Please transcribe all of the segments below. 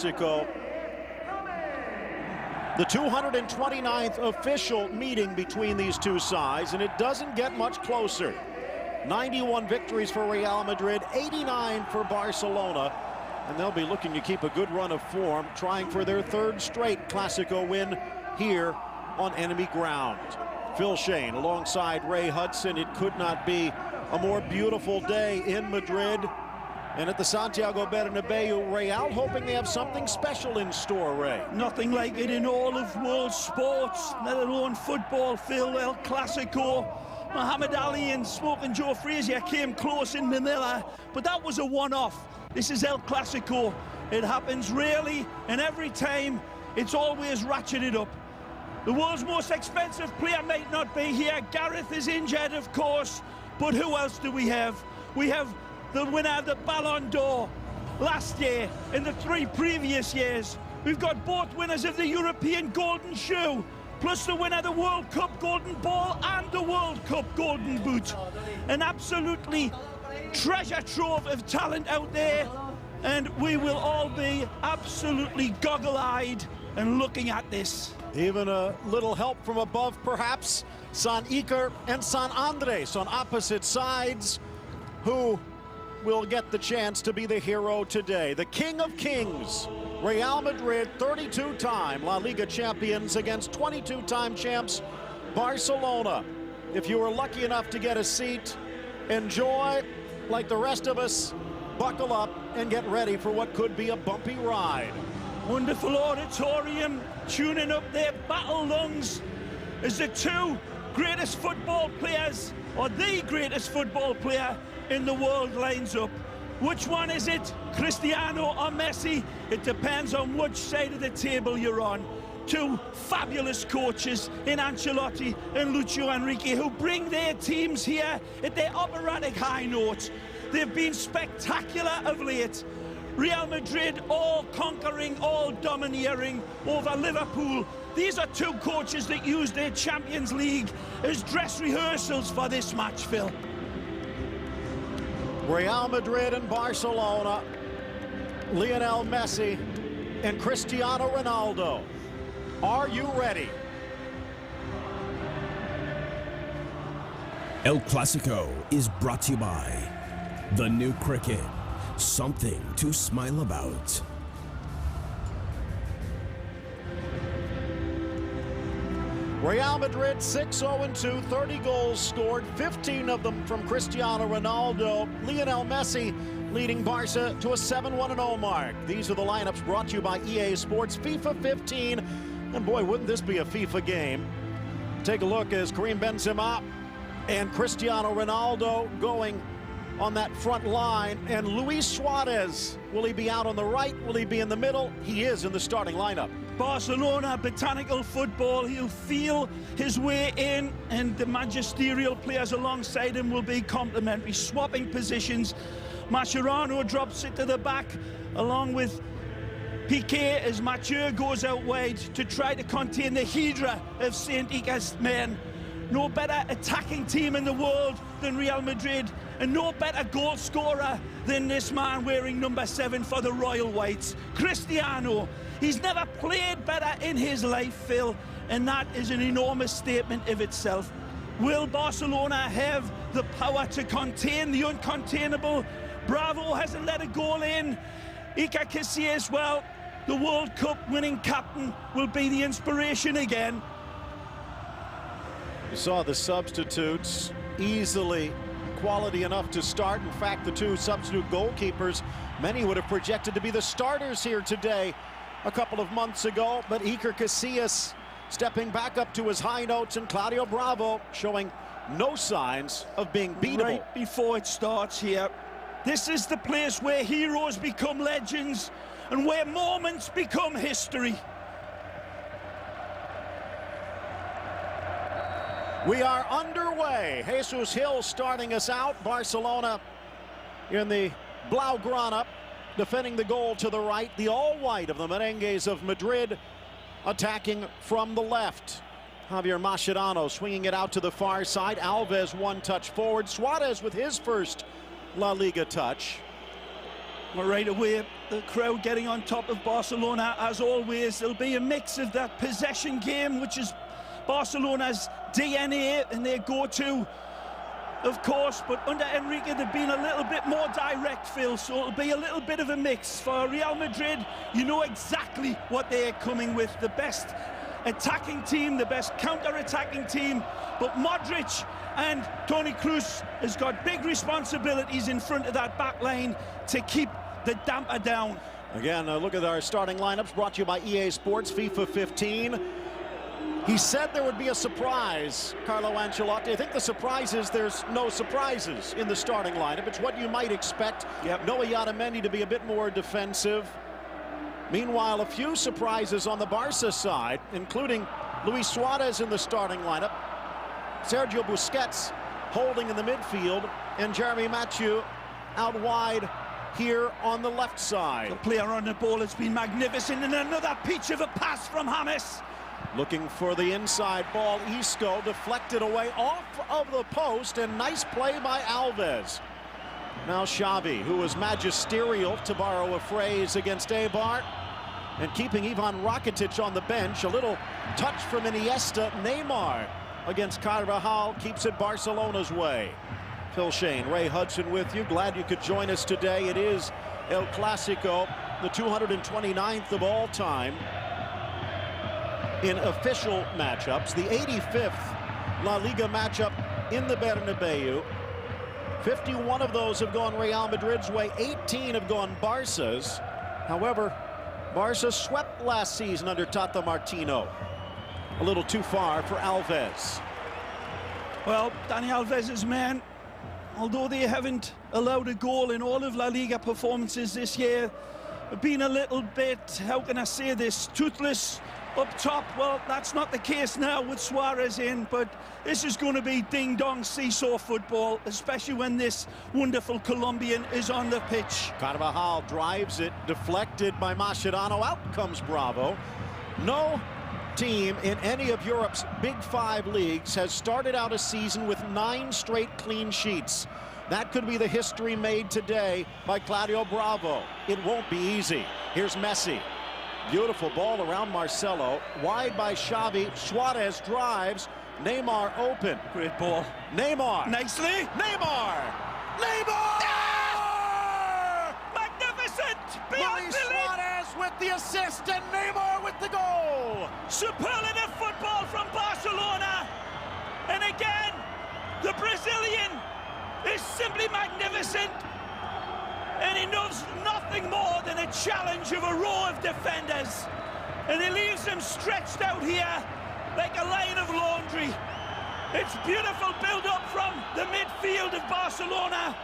Clásico. The 229th official meeting between these two sides, and it doesn't get much closer. 91 victories for Real Madrid, 89 for Barcelona, and they'll be looking to keep a good run of form, trying for their third straight Clásico win here on enemy ground. Phil Shane alongside Ray Hudson. It could not be a more beautiful day in Madrid. And at the Santiago Bernabeu, Real hoping they have something special in store, Ray. Nothing like it in all of world sports, let alone football, Phil. El Clásico. Muhammad Ali and Smoking Joe Frazier came close in Manila, but that was a one-off. This is El Clásico. It happens rarely, and every time it's always ratcheted up. The world's most expensive player might not be here. Gareth is injured, of course, but who else do we have? We have the winner of the Ballon d'Or last year and the 3 previous years. We've got both winners of the European Golden Shoe, plus the winner of the World Cup Golden Ball and the World Cup Golden Boot. An absolutely treasure trove of talent out there, and we will all be absolutely goggle-eyed and looking at this. Even a little help from above, perhaps. San Iker and San Andres on opposite sides, who will get the chance to be the hero today. The King of Kings, Real Madrid, 32-time La Liga champions against 22-time champs Barcelona. If you were lucky enough to get a seat, enjoy. Like the rest of us, buckle up and get ready for what could be a bumpy ride. Wonderful auditorium, tuning up their battle lungs as the 2 greatest football players, or the greatest football player in the world, lines up. Which one is it, Cristiano or Messi? It depends on which side of the table you're on. 2 fabulous coaches in Ancelotti and Lucho Enrique, who bring their teams here at their operatic high notes. They've been spectacular of late. Real Madrid all conquering, all domineering over Liverpool. These are 2 coaches that use their Champions League as dress rehearsals for this match, Phil. Real Madrid and Barcelona, Lionel Messi and Cristiano Ronaldo. Are you ready? El Clásico is brought to you by the new cricket. Something to smile about. Real Madrid 6-0-2, 30 goals scored, 15 of them from Cristiano Ronaldo. Lionel Messi leading Barca to a 7-1-0 mark. These are the lineups brought to you by EA Sports FIFA 15. And boy, wouldn't this be a FIFA game. Take a look as Karim Benzema and Cristiano Ronaldo going on that front line. And Luis Suarez, will he be out on the right? Will he be in the middle? He is in the starting lineup. Barcelona, botanical football. He'll feel his way in, and the magisterial players alongside him will be complementary, swapping positions. Mascherano drops it to the back, along with Piqué as Mathieu goes out wide to try to contain the Hydra of Saint Iker's men. No better attacking team in the world than Real Madrid, and no better goal scorer than this man wearing number 7 for the Royal Whites, Cristiano. He's never played better in his life, Phil, and that is an enormous statement of itself. Will Barcelona have the power to contain the uncontainable? Bravo hasn't let a goal in. Iker Casillas, well, the World Cup winning captain, will be the inspiration again. You saw the substitutes, easily quality enough to start. In fact, the 2 substitute goalkeepers, many would have projected to be the starters here today a couple of months ago, but Iker Casillas stepping back up to his high notes, and Claudio Bravo showing no signs of being beatable. Right before it starts here, this is the place where heroes become legends and where moments become history. We are underway. Jesus Hill starting us out. Barcelona in the Blaugrana, defending the goal to the right. The all-white of the Merengues of Madrid attacking from the left. Javier Mascherano swinging it out to the far side. Alves one touch forward. Suarez with his first La Liga touch. Well, right away, the crowd getting on top of Barcelona, as always. There'll be a mix of that possession game, which is Barcelona's DNA and their go-to, of course, but under Enrique they've been a little bit more direct, Phil, so it'll be a little bit of a mix. For Real Madrid, you know exactly what they're coming with, the best attacking team, the best counter-attacking team, but Modric and Toni Kroos has got big responsibilities in front of that back line to keep the damper down. Again, look at our starting lineups, brought to you by EA Sports, FIFA 15. He said there would be a surprise, Carlo Ancelotti. I think the surprise is there's no surprises in the starting lineup. It's what you might expect. Yep. Noah Otamendi to be a bit more defensive. Meanwhile, a few surprises on the Barca side, including Luis Suarez in the starting lineup, Sergio Busquets holding in the midfield, and Jeremy Mathieu out wide here on the left side. The player on the ball has been magnificent, and another peach of a pass from James. Looking for the inside ball, Isco deflected away off of the post, and nice play by Alves. Now Xavi, who was magisterial, to borrow a phrase, against Eibar, and keeping Ivan Rakitic on the bench. A little touch from Iniesta. Neymar against Carvajal keeps it Barcelona's way. Phil Shane, Ray Hudson with you. Glad you could join us today. It is El Clasico, the 229th of all time in official matchups, the 85th La Liga matchup in the Bernabeu. 51 of those have gone Real Madrid's way, 18 have gone Barca's. However, Barca swept last season under Tata Martino. A little too far for Alves. Well, Dani Alves' men, although they haven't allowed a goal in all of La Liga performances this year, have been a little bit, how can I say this, toothless up top. Well, that's not the case now with Suarez in, but this is going to be ding-dong seesaw football, especially when this wonderful Colombian is on the pitch. Carvajal drives it, deflected by Mascherano. Out comes Bravo. No team in any of Europe's Big Five leagues has started out a season with 9 straight clean sheets. That could be the history made today by Claudio Bravo. It won't be easy. Here's Messi. Beautiful ball around Marcelo. Wide by Xavi. Suarez drives. Neymar open. Great ball. Neymar. Nicely. Neymar. Neymar! Ah! Magnificent! Beyond Luis belief! Suarez with the assist and Neymar with the goal. Superlative football from Barcelona. And again, the Brazilian is simply magnificent. And he knows nothing more than a challenge of a row of defenders. And he leaves them stretched out here like a line of laundry. It's beautiful build-up from the midfield of Barcelona.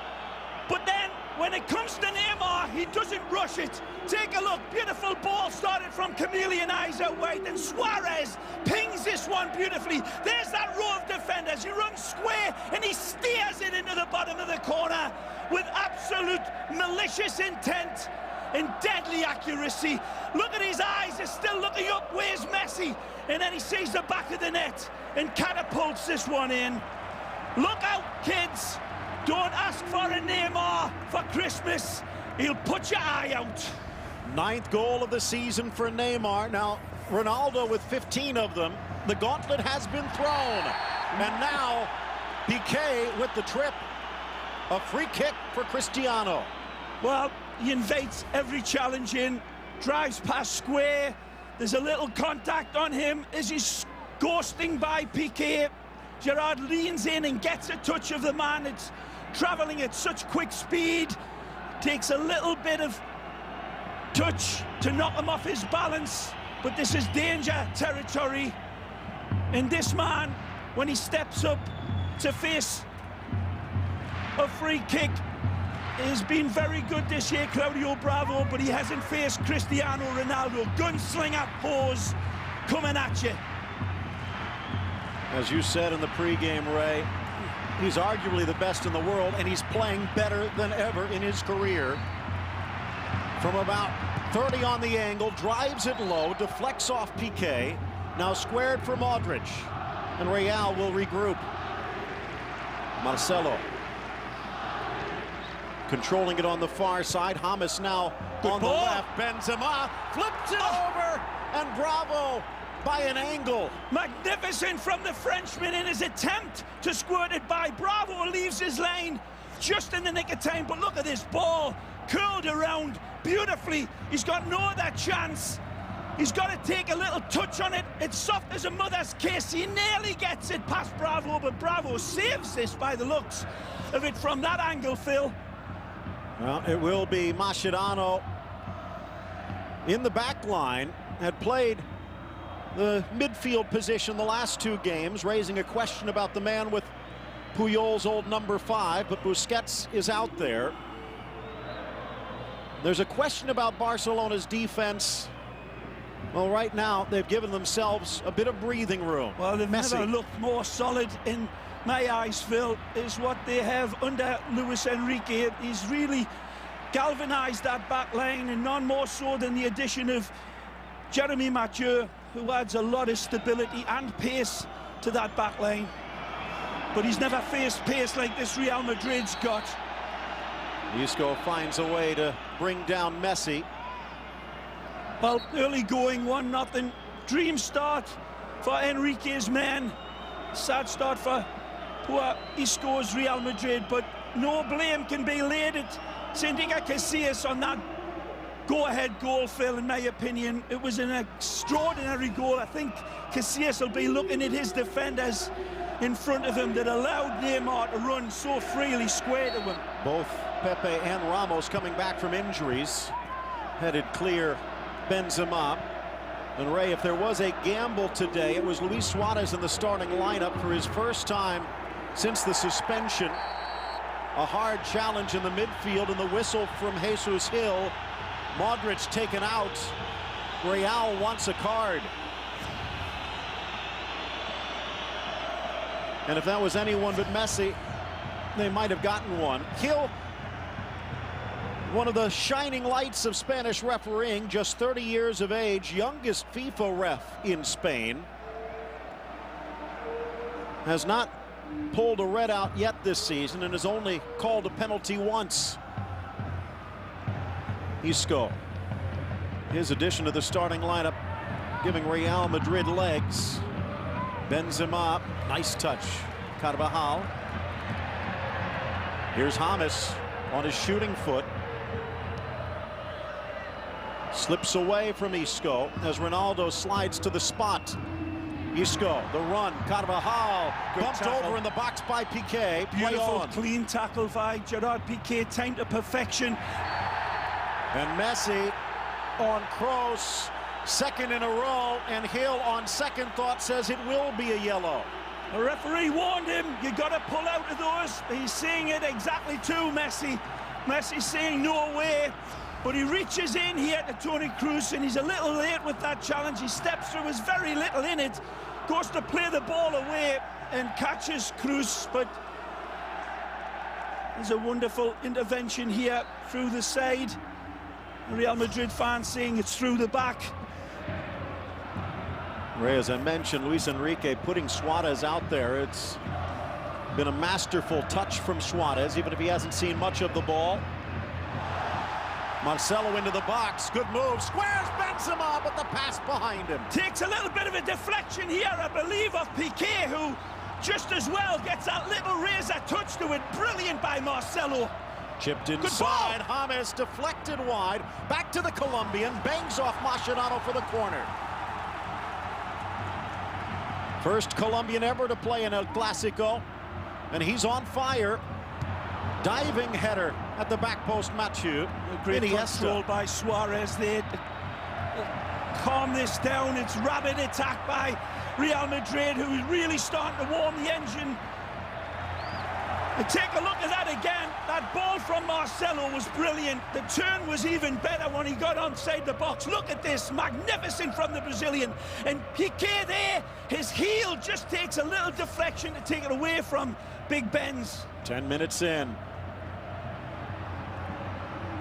But then, when it comes to Neymar, he doesn't rush it. Take a look, beautiful ball started from chameleon eyes out wide, and Suarez pings this one beautifully. There's that row of defenders. He runs square, and he steers it into the bottom of the corner with absolute malicious intent and deadly accuracy. Look at his eyes, they're still looking up. Where's Messi? And then he sees the back of the net and catapults this one in. Look out, kids. Don't ask for a Neymar for Christmas. He'll put your eye out. 9th goal of the season for Neymar. Now, Ronaldo with 15 of them. The gauntlet has been thrown. And now, Piqué with the trip. A free kick for Cristiano. Well, he invites every challenge in, drives past square. There's a little contact on him as he's ghosting by Piqué. Gerrard leans in and gets a touch of the man. It's traveling at such quick speed. Takes a little bit of touch to knock him off his balance. But this is danger territory. And this man, when he steps up to face a free kick, has been very good this year, Claudio Bravo, but he hasn't faced Cristiano Ronaldo. Gunslinger pose coming at you. As you said in the pregame, Ray, he's arguably the best in the world, and he's playing better than ever in his career. From about 30 on the angle, drives it low, deflects off Piqué. Now squared for Modric, and Real will regroup. Marcelo. Controlling it on the far side. James now on the left. Benzema flips it over, and Bravo by an angle. Magnificent from the Frenchman in his attempt to squirt it by. Bravo leaves his lane just in the nick of time, but look at this ball curled around beautifully. He's got no other chance. He's got to take a little touch on it. It's soft as a mother's kiss. He nearly gets it past Bravo, but Bravo saves this by the looks of it from that angle, Phil. Well, it will be Mascherano in the back line. Had played the midfield position the last 2 games, raising a question about the man with Puyol's old number 5, but Busquets is out there. There's a question about Barcelona's defense. Well, right now, they've given themselves a bit of breathing room. Well, they've never looked more solid in my eyes, Phil, is what they have under Luis Enrique. He's really galvanized that back line, and none more so than the addition of Jeremy Mathieu, who adds a lot of stability and pace to that back line. But he's never faced pace like this Real Madrid's got. Isco finds a way to bring down Messi. Well, early going, 1-0. Dream start for Enrique's men. Sad start for poor Isco's Real Madrid, but no blame can be laid at Santiago Casillas on that go-ahead goal, Phil, in my opinion. It was an extraordinary goal. I think Casillas will be looking at his defenders in front of him that allowed Neymar to run so freely square to him. Both Pepe and Ramos coming back from injuries. Headed clear Benzema. And Ray, if there was a gamble today, it was Luis Suarez in the starting lineup for his first time since the suspension. A hard challenge in the midfield, and the whistle from Jesus Hill. Modric taken out. Real wants a card. And if that was anyone but Messi, they might have gotten one. Hill, one of the shining lights of Spanish refereeing, just 30 years of age, youngest FIFA ref in Spain. Has not pulled a red out yet this season and has only called a penalty once. Isco, his addition to the starting lineup, giving Real Madrid legs. Benzema, nice touch. Carvajal. Here's James on his shooting foot. Slips away from Isco as Ronaldo slides to the spot. Isco, the run. Carvajal bumped over in the box by Piqué. Beautiful, clean tackle by Gerard Piqué, timed to perfection. And Messi on Kroos, second in a row, and Hill on second thought says it will be a yellow. The referee warned him, you got to pull out of those. He's seeing it exactly to Messi. Messi saying no way, but he reaches in here to Toni Kroos, and he's a little late with that challenge. He steps through, there's very little in it, goes to play the ball away and catches Kroos, but there's a wonderful intervention here through the side. Real Madrid fans saying it's through the back. Ray, as I mentioned, Luis Enrique putting Suarez out there. It's been a masterful touch from Suarez, even if he hasn't seen much of the ball. Marcelo into the box, good move, squares Benzema, but the pass behind him. Takes a little bit of a deflection here, I believe, of Piqué, who just as well gets that little razor touch to it. Brilliant by Marcelo. Chipped inside, James deflected wide, back to the Colombian, bangs off Mascherano for the corner. First Colombian ever to play in El Clásico, and he's on fire. Diving header at the back post, Mathieu. Great control by Suarez there to calm this down. It's rabid attack by Real Madrid, who's really starting to warm the engine. And take a look at that again. That ball from Marcelo was brilliant. The turn was even better when he got onside the box. Look at this, magnificent from the Brazilian. And Piqué there, his heel just takes a little deflection to take it away from Big Ben's. 10 minutes in.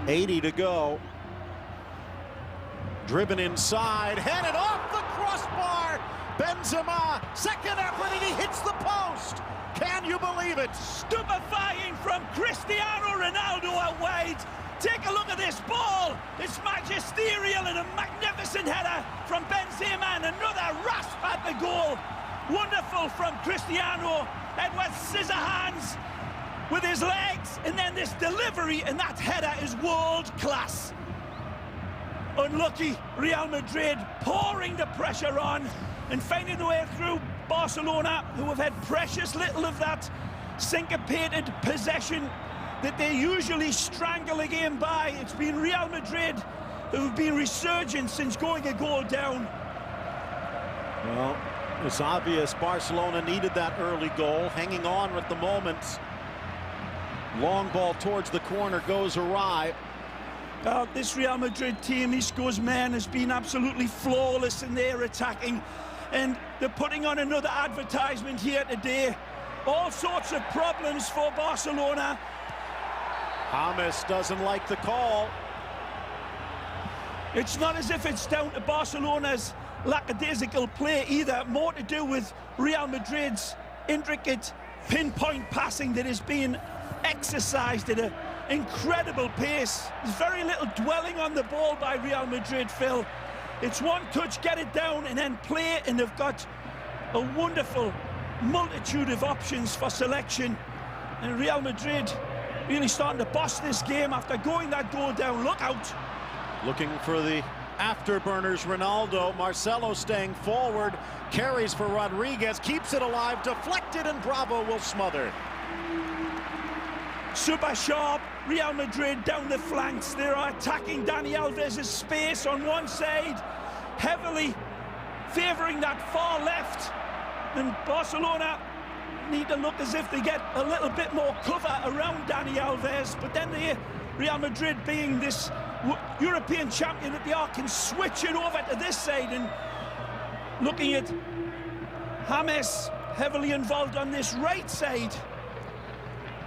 80 to go. Driven inside, headed off the crossbar. Benzema, second effort, and he hits the post. Can you believe it? Stupefying from Cristiano Ronaldo out wide. Take a look at this ball. It's magisterial and a magnificent header from Benzema, and another rasp at the goal. Wonderful from Cristiano. Edward Scissorhands with his legs, and then this delivery, and that header is world class. Unlucky Real Madrid pouring the pressure on and finding the way through Barcelona, who have had precious little of that syncopated possession that they usually strangle a game by. It's been Real Madrid who've been resurgent since going a goal down. Well, it's obvious Barcelona needed that early goal, hanging on at the moment. Long ball towards the corner goes awry. This Real Madrid team, Isco's men, has been absolutely flawless in their attacking, and they're putting on another advertisement here today. All sorts of problems for Barcelona. James doesn't like the call. It's not as if it's down to Barcelona's lackadaisical play either. More to do with Real Madrid's intricate pinpoint passing that has been exercised at an incredible pace. There's very little dwelling on the ball by Real Madrid, Phil. It's one touch, get it down, and then play it, and they've got a wonderful multitude of options for selection. And Real Madrid really starting to boss this game after going that goal down. Look out. Looking for the afterburners, Ronaldo. Marcelo staying forward, carries for Rodriguez, keeps it alive, deflected, and Bravo will smother. Super sharp Real Madrid down the flanks. They are attacking Dani Alves' space on one side, heavily favouring that far left, and Barcelona need to look as if they get a little bit more cover around Dani Alves, but then Real Madrid, being this European champion that they are, can switch it over to this side. And looking at James, heavily involved on this right side.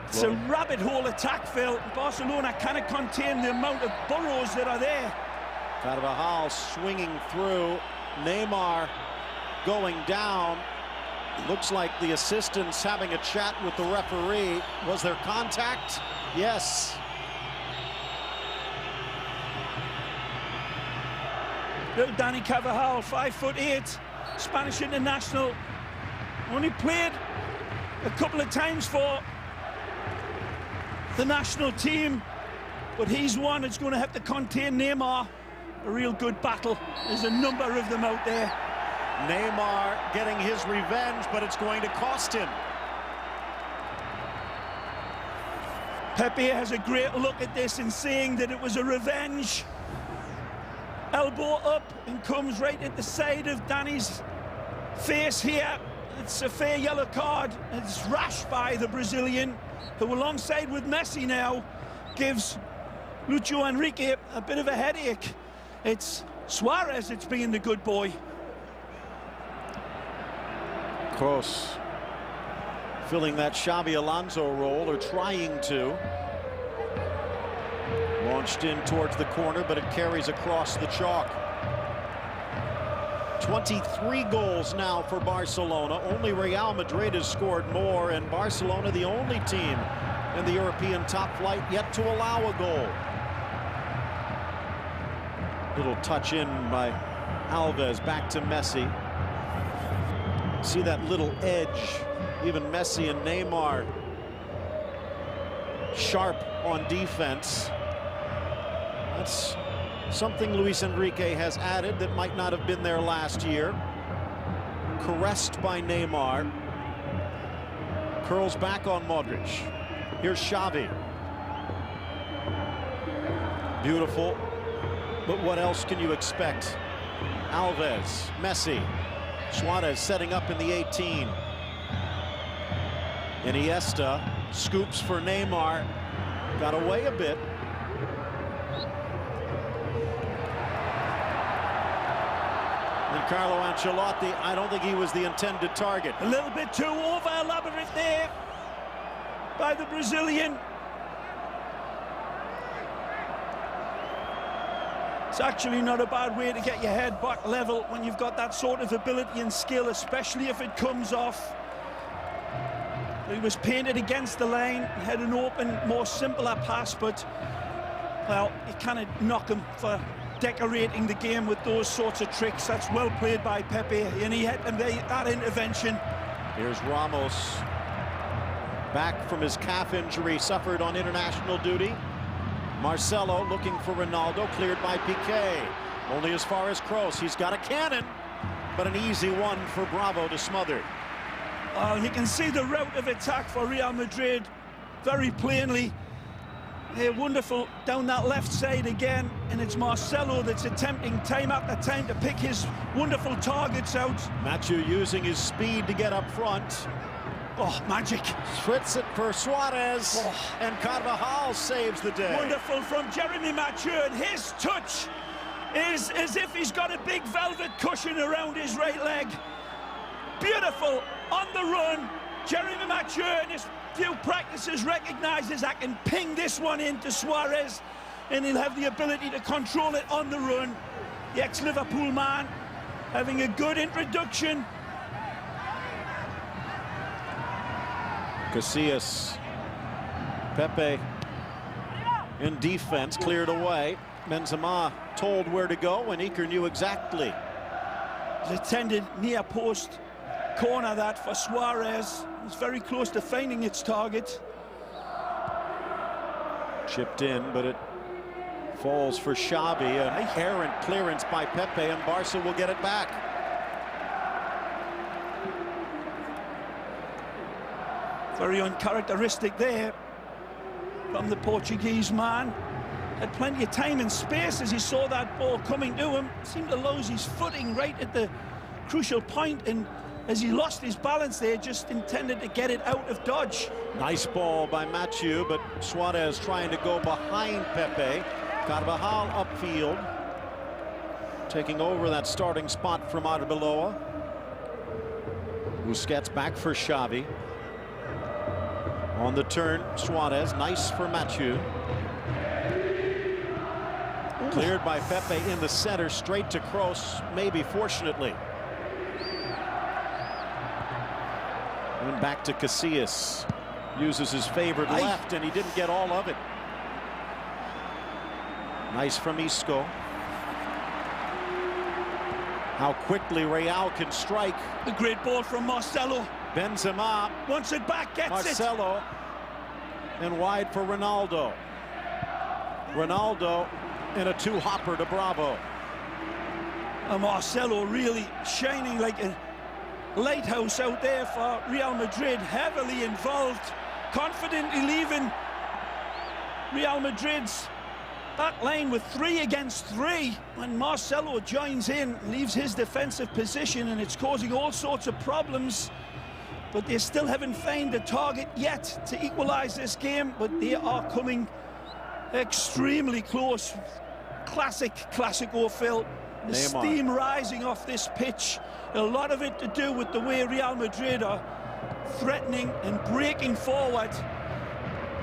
It's a rabbit hole attack, Phil. Barcelona cannot contain the amount of burrows that are there. Carvajal swinging through. Neymar going down. Looks like the assistant's having a chat with the referee. Was there contact? Yes. Little Dani Carvajal, 5'8", Spanish international. Only played a couple of times for the national team, but he's one that's going to have to contain Neymar. A real good battle. There's a number of them out there. Neymar getting his revenge, but it's going to cost him. Pepe has a great look at this and saying that it was a revenge. Elbow up and comes right at the side of Dani's face here. It's a fair yellow card. It's rash by the Brazilian, who alongside with Messi now gives Luis Enrique a bit of a headache. It's Suarez that's being the good boy. Kroos filling that Xabi Alonso role, or trying to. Launched in towards the corner, but it carries across the chalk. 23 goals now for Barcelona. Only Real Madrid has scored more, and Barcelona the only team in the European top flight yet to allow a goal. Little touch in by Alves, back to Messi. See that little edge, even Messi and Neymar sharp on defense. That's something Luis Enrique has added that might not have been there last year. Caressed by Neymar. Curls back on Modric. Here's Xavi. Beautiful, but what else can you expect? Alves, Messi, Suarez setting up in the 18. Iniesta scoops for Neymar. Got away a bit. And Carlo Ancelotti, I don't think he was the intended target. A little bit too over-elaborate there by the Brazilian. It's actually not a bad way to get your head back level when you've got that sort of ability and skill, especially if it comes off. He was painted against the line, had an open, more simpler pass, but, well, you kind of knock him for decorating the game with those sorts of tricks. That's well played by Pepe, and he had that intervention. Here's Ramos, back from his calf injury suffered on international duty. Marcelo looking for Ronaldo, cleared by Piqué. Only as far as Kroos. He's got a cannon, but an easy one for Bravo to smother. You can see the route of attack for Real Madrid very plainly. They're wonderful down that left side again, and it's Marcelo that's attempting time after time to pick his wonderful targets out. Mathieu using his speed to get up front. Oh, magic. Swits it for Suarez, and Carvajal saves the day. Wonderful from Jeremy Mathieu, and his touch is as if he's got a big velvet cushion around his right leg. Beautiful on the run. Jeremy Mathieu in his few practices recognises I can ping this one into Suarez, and he'll have the ability to control it on the run. The ex-Liverpool man having a good introduction. Casillas, Pepe in defense, cleared away. Benzema told where to go, and Iker knew exactly. The intended near post corner that for Suarez. It's very close to finding its target. Chipped in, but it falls for Xavi. An errant clearance by Pepe, and Barca will get it back. Very uncharacteristic there from the Portuguese man. Had plenty of time and space as he saw that ball coming to him. Seemed to lose his footing right at the crucial point, and as he lost his balance there, just intended to get it out of dodge. Nice ball by Mathieu, but Suarez trying to go behind Pepe. Carvajal upfield, taking over that starting spot from Arbeloa. Busquets back for Xavi. On the turn, Suarez, nice for Mathieu. Cleared by Pepe in the center, straight to Kroos, maybe fortunately. And back to Casillas. Uses his favored left, and he didn't get all of it. Nice from Isco. How quickly Real can strike. A great ball from Marcelo. Benzema wants it back, gets Marcelo, and wide for Ronaldo. Ronaldo in a two-hopper to Bravo. And Marcelo really shining like a lighthouse out there for Real Madrid, heavily involved, confidently leaving Real Madrid's back line with 3 against 3. When Marcelo joins in, leaves his defensive position, and it's causing all sorts of problems. But they still haven't found a target yet to equalize this game, but they are coming extremely close. Classic Phil. The steam rising off this pitch. A lot of it to do with the way Real Madrid are threatening and breaking forward.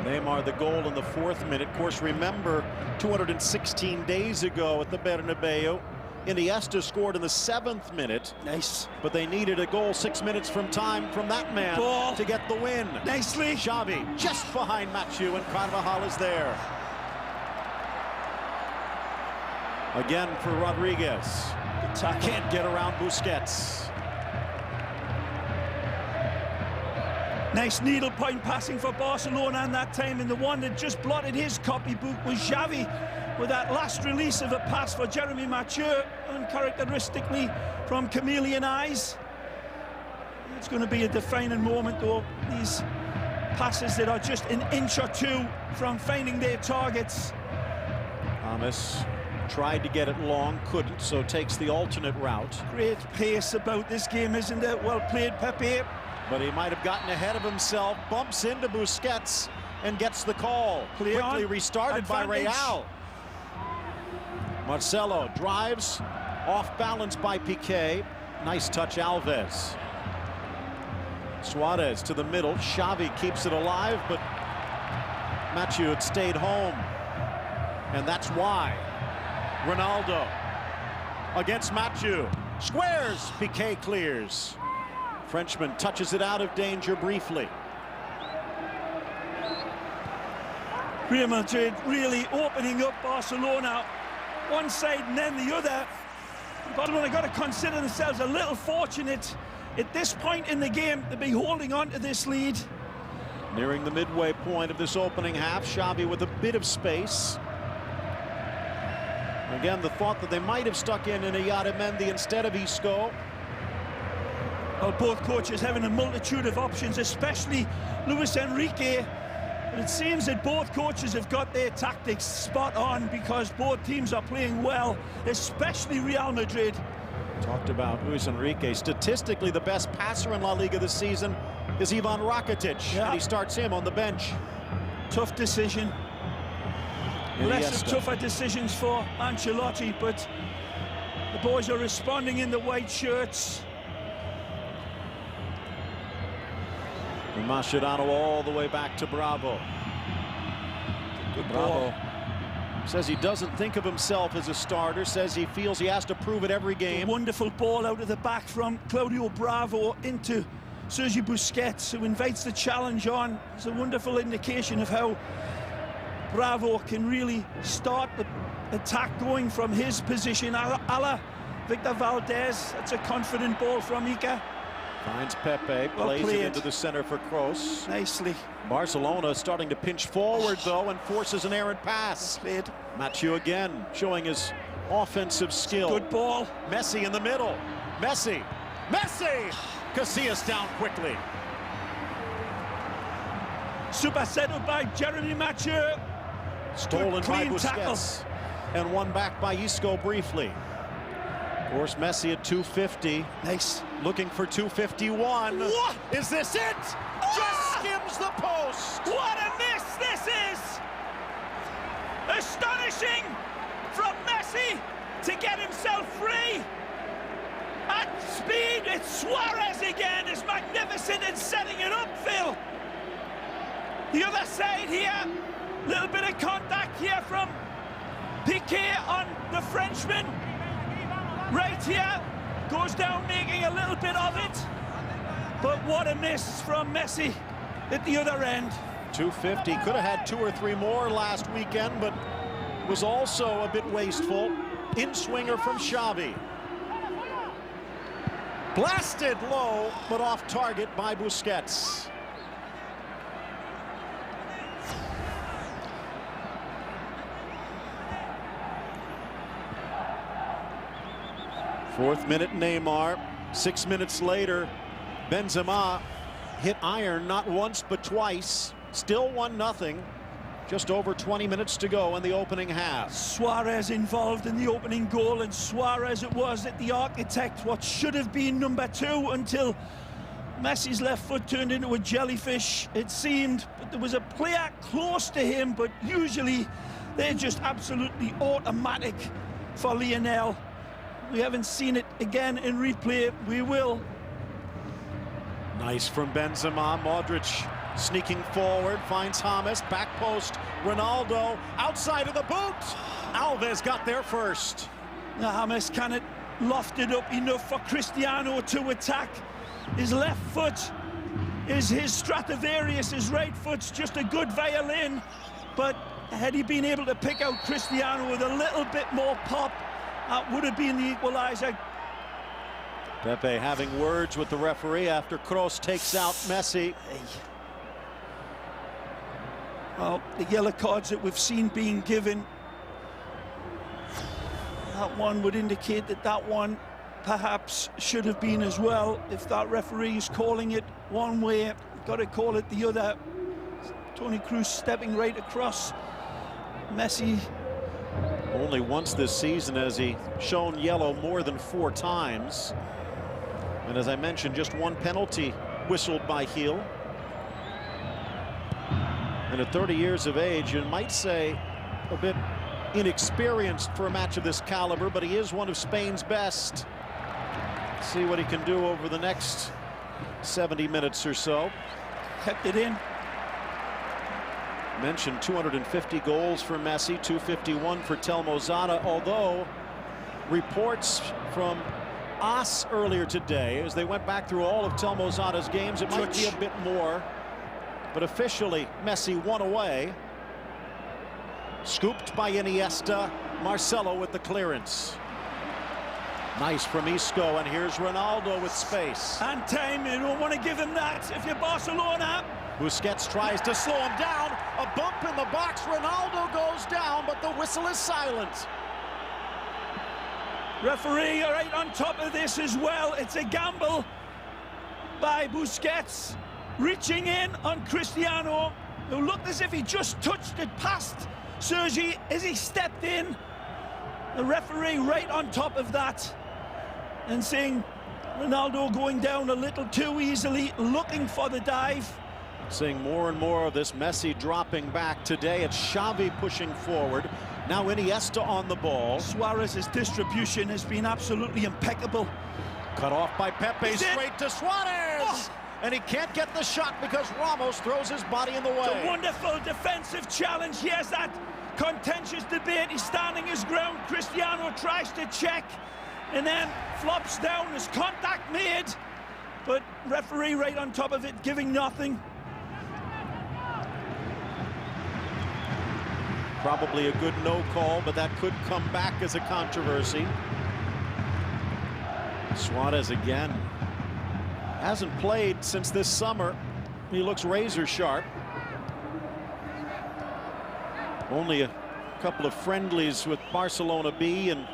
Neymar the goal in the 4th minute. Of course, remember 216 days ago at the Bernabeu, Iniesta scored in the 7th minute. Nice. But they needed a goal 6 minutes from time from that man to get the win. Nicely. Xavi just behind Mathieu, and Carvajal is there. Again for Rodriguez. Can't get around Busquets. Nice needle-point passing for Barcelona, and that time, and the one that just blotted his copybook was Xavi with that last release of a pass for Jeremy Mathieu, uncharacteristically from chameleon eyes. It's going to be a defining moment, though. These passes that are just an inch or two from finding their targets. Thomas tried to get it long, couldn't, so takes the alternate route. Great pace about this game, isn't it? Well played, Pepe. But he might have gotten ahead of himself, bumps into Busquets, and gets the call. Quickly restarted by Real. Marcelo drives, off balance by Piqué. Nice touch, Alves. Suarez to the middle. Xavi keeps it alive, but Mathieu had stayed home. And that's why. Ronaldo against Mathieu. Squares. Piqué clears. Frenchman touches it out of danger briefly. Real Madrid really opening up Barcelona, one side and then the other. Barcelona got to consider themselves a little fortunate at this point in the game to be holding on to this lead. Nearing the midway point of this opening half, Xavi with a bit of space. Again, the thought that they might have stuck in a Yaramendi instead of Isco. Well, both coaches having a multitude of options, especially Luis Enrique. But it seems that both coaches have got their tactics spot on because both teams are playing well, especially Real Madrid. Talked about Luis Enrique. Statistically, the best passer in La Liga this season is Ivan Rakitic, and he starts him on the bench. Tough decision. Less of tougher decisions for Ancelotti, but the boys are responding in the white shirts. And Mascherano all the way back to Bravo. Good Bravo ball. says he doesn't think of himself as a starter, says he feels he has to prove it every game. A wonderful ball out of the back from Claudio Bravo into Sergi Busquets, who invites the challenge on. It's a wonderful indication of how Bravo can really start the attack going from his position, a la Victor Valdez. That's a confident ball from Ica. Finds Pepe, plays it into the center for Kroos. Nicely. Barcelona starting to pinch forward, though, and forces an errant pass. Played. Mathieu again showing his offensive skill. Good ball. Messi in the middle. Messi! Casillas down quickly. Super settled by Jeremy Mathieu. Stolen by Busquets. Tackle. And won back by Isco briefly. Of course, Messi at 250. Nice. Looking for 251. What? Is this it? Just skims the post. What a miss this is! Astonishing from Messi to get himself free. At speed, it's Suarez again. Is magnificent in setting it up, Phil. The other side here, little bit of contact here from Piqué on the Frenchman. Right here, goes down making a little bit of it. But what a miss from Messi at the other end. 250, could have had 2 or 3 more last weekend, but was also a bit wasteful. In-swinger from Xavi. Blasted low, but off target by Busquets. Fourth minute, Neymar. 6 minutes later, Benzema hit iron not once but twice. Still 1-0. Just over 20 minutes to go in the opening half. Suarez involved in the opening goal, and Suarez it was at the architect what should have been number 2 until Messi's left foot turned into a jellyfish, it seemed. But there was a player close to him, but usually they're just absolutely automatic for Lionel. We haven't seen it again in replay. We will. Nice from Benzema. Modric sneaking forward, finds James, back post, Ronaldo, outside of the boot. Alves got there first. Now James cannot loft it up enough for Cristiano to attack. His left foot is his Stradivarius, his right foot's just a good violin. But had he been able to pick out Cristiano with a little bit more pop, that would have been the equalizer. Pepe having words with the referee after Kroos takes out Messi. Well, the yellow cards that we've seen being given, that one would indicate that that one perhaps should have been as well. If that referee is calling it one way, got to call it the other. Toni Kroos stepping right across Messi. Only once this season has he shown yellow more than 4 times. And as I mentioned, just 1 penalty whistled by Gil. And at 30 years of age, you might say a bit inexperienced for a match of this caliber, but he is one of Spain's best. See what he can do over the next 70 minutes or so. Kept it in. Mentioned 250 goals for Messi, 251 for Telmo-Zada, although reports from AS earlier today, as they went back through all of Telmo-Zada's games, it might be a bit more, but officially Messi one away. Scooped by Iniesta, Marcelo with the clearance. Nice from Isco, and here's Ronaldo with space. And time, you don't want to give him that if you're Barcelona. Busquets tries to slow him down. A bump in the box. Ronaldo goes down, but the whistle is silent. Referee right on top of this as well. It's a gamble by Busquets, reaching in on Cristiano, who looked as if he just touched it past Sergi as he stepped in. The referee right on top of that and seeing Ronaldo going down a little too easily, looking for the dive. Seeing more and more of this Messi dropping back. Today it's Xavi pushing forward. Now Iniesta on the ball. Suarez's distribution has been absolutely impeccable. Cut off by Pepe, straight to Suarez! Oh. And he can't get the shot because Ramos throws his body in the way. It's a wonderful defensive challenge. Here's that contentious debate. He's standing his ground. Cristiano tries to check and then flops down. There's contact made, but referee right on top of it, giving nothing. Probably a good no call, but that could come back as a controversy. Suarez again. Hasn't played since this summer. He looks razor sharp. Only a couple of friendlies with Barcelona B, and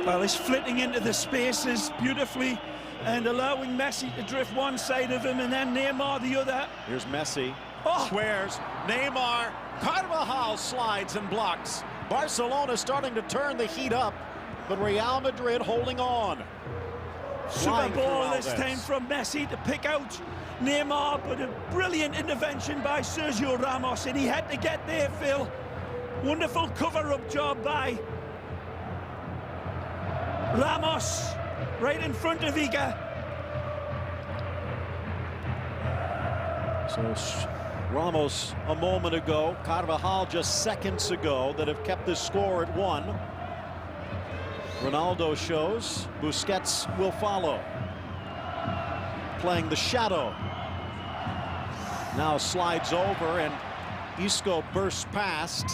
well, he's flitting into the spaces beautifully and allowing Messi to drift one side of him and then Neymar the other. Here's Messi. Swears. Neymar. Carvajal slides and blocks. Barcelona starting to turn the heat up, but Real Madrid holding on. Super ball this time from Messi to pick out Neymar, but a brilliant intervention by Sergio Ramos, and he had to get there, Phil. Wonderful cover-up job by Ramos, right in front of Iga. So Ramos a moment ago, Carvajal just seconds ago, that have kept this score at 1. Ronaldo shows, Busquets will follow. Playing the shadow. Now slides over and Isco bursts past.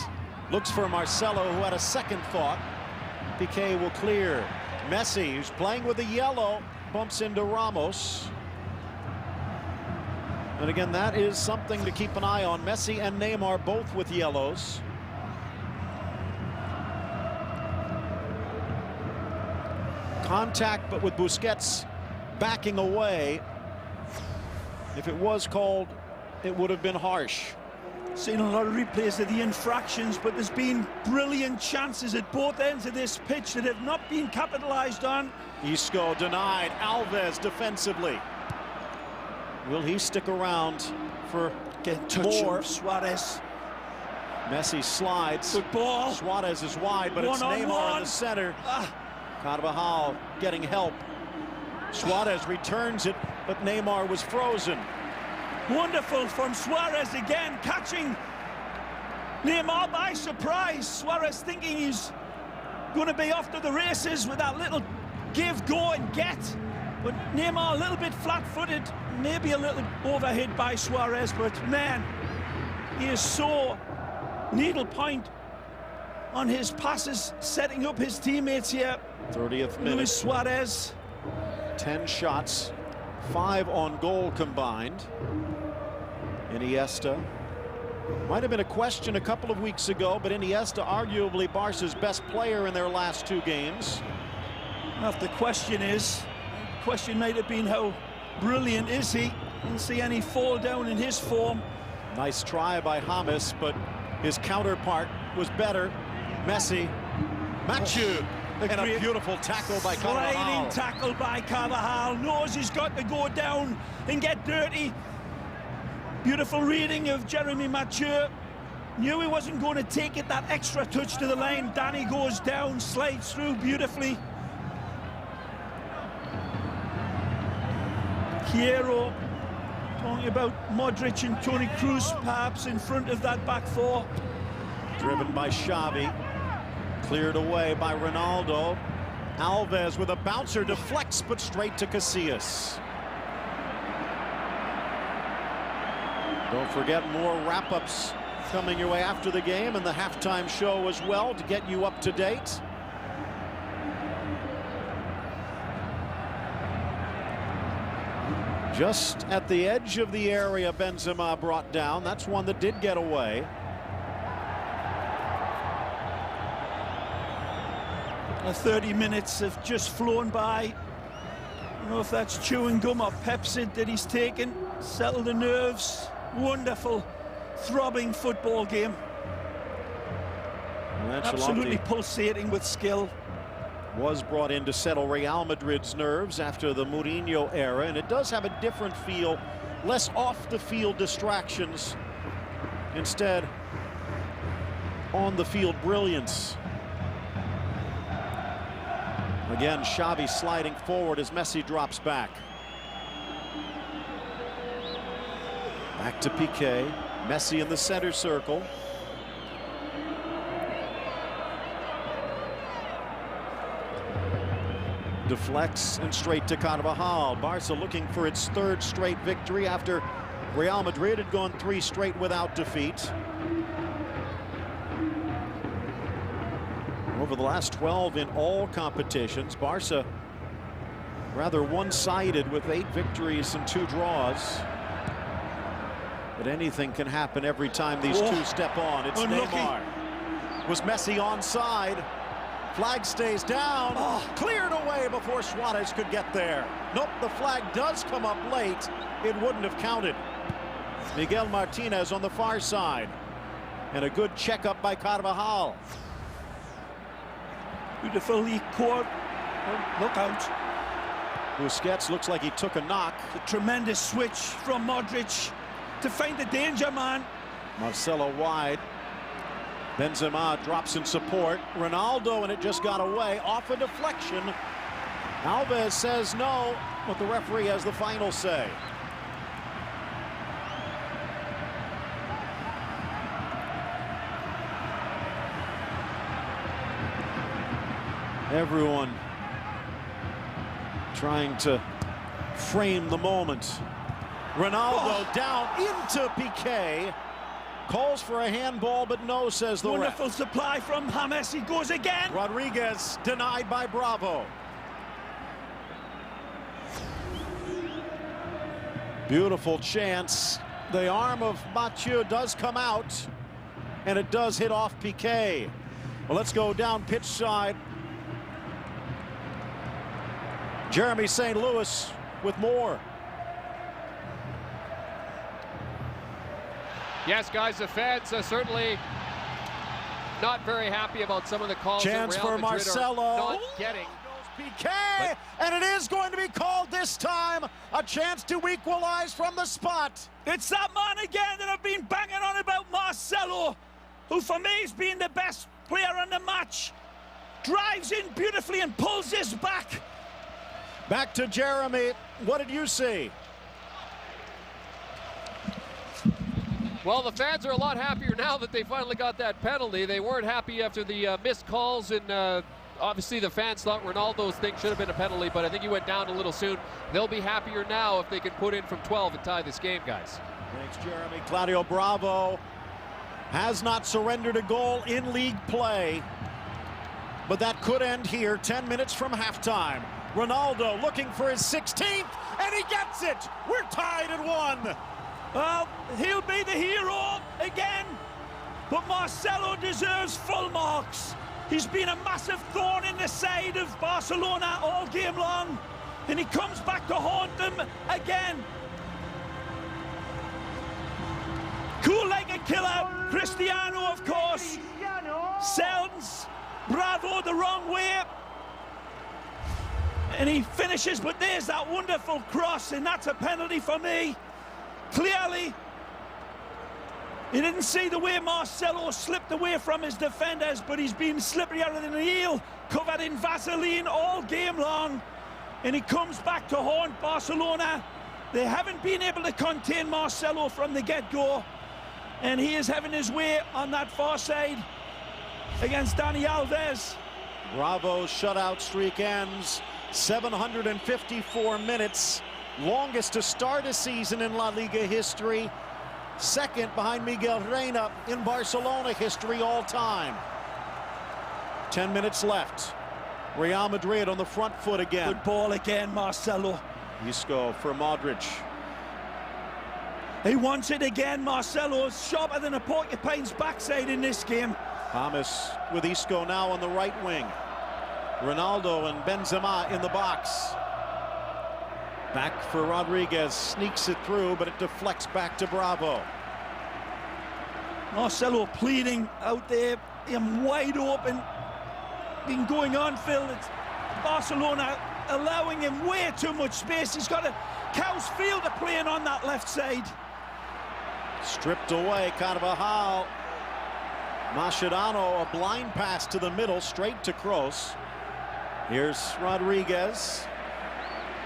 Looks for Marcelo, who had a second thought. Piqué will clear. Messi, who's playing with the yellow, bumps into Ramos. And again, that is something to keep an eye on. Messi and Neymar both with yellows. Contact, but with Busquets backing away. If it was called, it would have been harsh. Seen a lot of replays of the infractions, but there's been brilliant chances at both ends of this pitch that have not been capitalized on. Isco denied. Alves defensively. Will he stick around for more? Suarez. Messi slides. Good ball. Suarez is wide, but it's Neymar in the center. Carvajal getting help. Suarez returns it, but Neymar was frozen. Wonderful from Suarez again, catching Neymar by surprise. Suarez thinking he's going to be off to the races with that little give, go and get. But Neymar a little bit flat-footed, maybe a little overhit by Suarez, but man, he is so needle-point on his passes, setting up his teammates here. 30th minute. Luis Suarez. 10 shots, 5 on goal combined. Iniesta. Might have been a question a couple of weeks ago, but Iniesta arguably Barca's best player in their last 2 games. Well, the question might have been how brilliant is he? Didn't see any fall down in his form. Nice try by James, but his counterpart was better. Messi. Machu. And a beautiful tackle by Carvajal. Sliding tackle by Carvajal. Knows he's got to go down and get dirty. Beautiful reading of Jeremy Machu. Knew he wasn't going to take it that extra touch to the line. Danny goes down, slides through beautifully. Hierro Talking about Modric and Toni Kroos perhaps in front of that back four. Driven by Xavi. Cleared away by Ronaldo. Alves with a bouncer, deflects, but straight to Casillas. Don't forget, more wrap-ups coming your way after the game and the halftime show as well to get you up to date. Just at the edge of the area, Benzema brought down. That's one that did get away. The 30 minutes have just flown by. I don't know if that's chewing gum or Pepsi that he's taken. Settle the nerves. Wonderful, throbbing football game. Absolutely pulsating with skill. Was brought in to settle Real Madrid's nerves after the Mourinho era, and it does have a different feel, less off-the-field distractions, instead on-the-field brilliance. Again, Xavi sliding forward as Messi drops back. Back to Piqué. Messi in the center circle. Deflects and straight to Carvajal. Barca looking for its third straight victory after Real Madrid had gone 3 straight without defeat. Over the last 12 in all competitions, Barca rather one-sided with 8 victories and 2 draws. But anything can happen every time these two step on. It's Neymar. Was Messi onside? Flag stays down. Cleared away before Suarez could get there. Nope, the flag does come up late. It wouldn't have counted. Miguel Martinez on the far side. And a good checkup by Carvajal. Beautifully caught. Look out. Busquets looks like he took a knock. A tremendous switch from Modric to find the danger man. Marcelo wide. Benzema drops in support. Ronaldo, and it just got away off a deflection. Alves says no, but the referee has the final say. Everyone trying to frame the moment. Ronaldo down into Piqué. Calls for a handball, but no, says the ref. Wonderful supply from James. He goes again. Rodriguez denied by Bravo. Beautiful chance. The arm of Mathieu does come out, and it does hit off Piqué. Well, let's go down pitch side. Jeremy St. Louis with more. Yes, guys, the fans are certainly not very happy about some of the calls Chance that Real for Madrid Marcelo. are not getting. Piqué, and it is going to be called this time. A chance to equalize from the spot. It's that man again that I've been banging on about, Marcelo, who for me has been the best player in the match. Drives in beautifully and pulls this back. Back to Jeremy. What did you see? Well, the fans are a lot happier now that they finally got that penalty. They weren't happy after the missed calls, and obviously the fans thought Ronaldo's thing should have been a penalty, but I think he went down a little soon. They'll be happier now if they can put in from 12 and tie this game, guys. Thanks, Jeremy. Claudio Bravo has not surrendered a goal in league play, but that could end here 10 minutes from halftime. Ronaldo looking for his 16th, and he gets it. We're tied at 1. Well, he'll be the hero again, but Marcelo deserves full marks. He's been a massive thorn in the side of Barcelona all game long, and he comes back to haunt them again. Cool like a killer, Cristiano, of course, sends Bravo the wrong way, and he finishes, but there's that wonderful cross, and that's a penalty for me. Clearly, he didn't see the way Marcelo slipped away from his defenders, but he's been slipperier than an eel, covered in Vaseline all game long. And he comes back to haunt Barcelona They haven't been able to contain Marcelo from the get-go, and he is having his way on that far side against Dani Alves. Bravo's shutout streak ends 754 minutes, longest to start a season in La Liga history, second behind Miguel Reyna in Barcelona history all time. 10 minutes left. Real Madrid on the front foot again. Good ball again, Marcelo. Isco for Modric. He wants it again, Marcelo. Sharper than a porcupine's backside in this game. James with Isco now on the right wing. Ronaldo and Benzema in the box. Back for Rodriguez, sneaks it through, but it deflects back to Bravo. Marcelo pleading out there, him wide open. Been going on, Phil. It's Barcelona allowing him way too much space. He's got a cow's field of playing on that left side. Stripped away, Carvajal. Mascherano, a blind pass to the middle, straight to Kroos. Here's Rodriguez,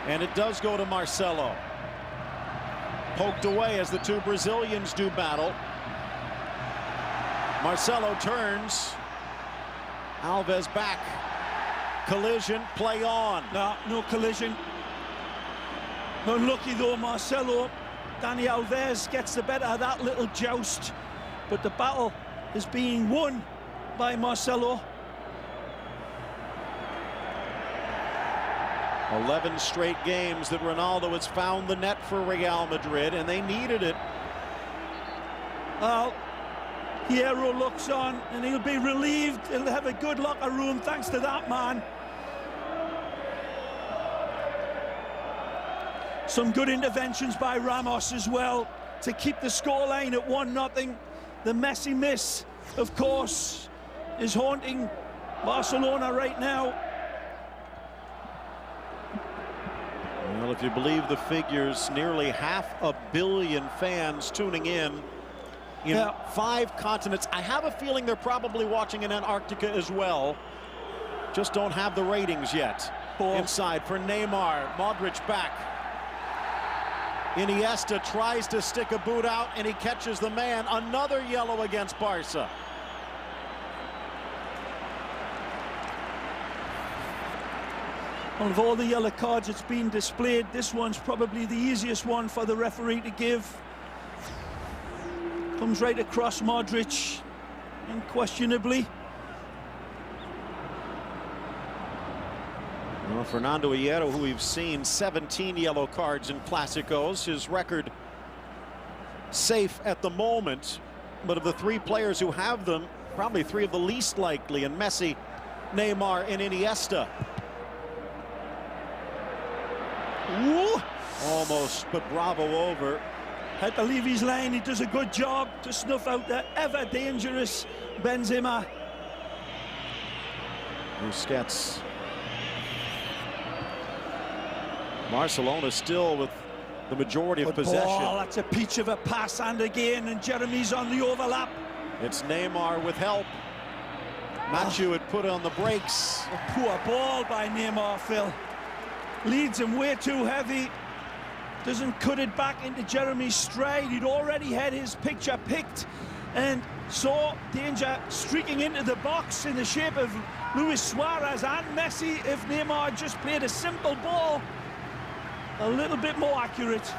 and it does go to Marcelo. Poked away as the two Brazilians do battle. Marcelo turns. Alves back. Collision, play on. No collision. Unlucky though, Marcelo. Dani Alves gets the better of that little joust, but the battle is being won by Marcelo. 11 straight games that Ronaldo has found the net for Real Madrid, and they needed it. Well, Hierro looks on, and he'll be relieved. He'll have a good locker room thanks to that man. Some good interventions by Ramos as well to keep the scoreline at 1-0. The Messi miss, of course, is haunting Barcelona right now. Well, if you believe the figures, nearly 500 million fans tuning in 5 continents. I have a feeling they're probably watching in Antarctica as well. Just don't have the ratings yet. Inside for Neymar. Modric back. Iniesta tries to stick a boot out, and he catches the man. Another yellow against Barca. Well, of all the yellow cards that's been displayed, this one's probably the easiest one for the referee to give. Comes right across Modric, unquestionably. Well, Fernando Hierro, who we've seen 17 yellow cards in Clásicos, his record safe at the moment, but of the 3 players who have them, probably 3 of the least likely, and Messi, Neymar, and Iniesta. Ooh. Almost put Bravo over. Had to leave his lane. He does a good job to snuff out the ever dangerous Benzema. Busquets. Barcelona still with the majority of possession. Oh, that's a peach of a pass, and again, and Jeremy's on the overlap. It's Neymar with help. Mathieu had put on the brakes. A poor ball by Neymar, Phil. Leads him way too heavy. Doesn't cut it back into Jeremy's stride. He'd already had his picture picked and saw danger streaking into the box in the shape of Luis Suarez and Messi. If Neymar just played a simple ball, a little bit more accurate.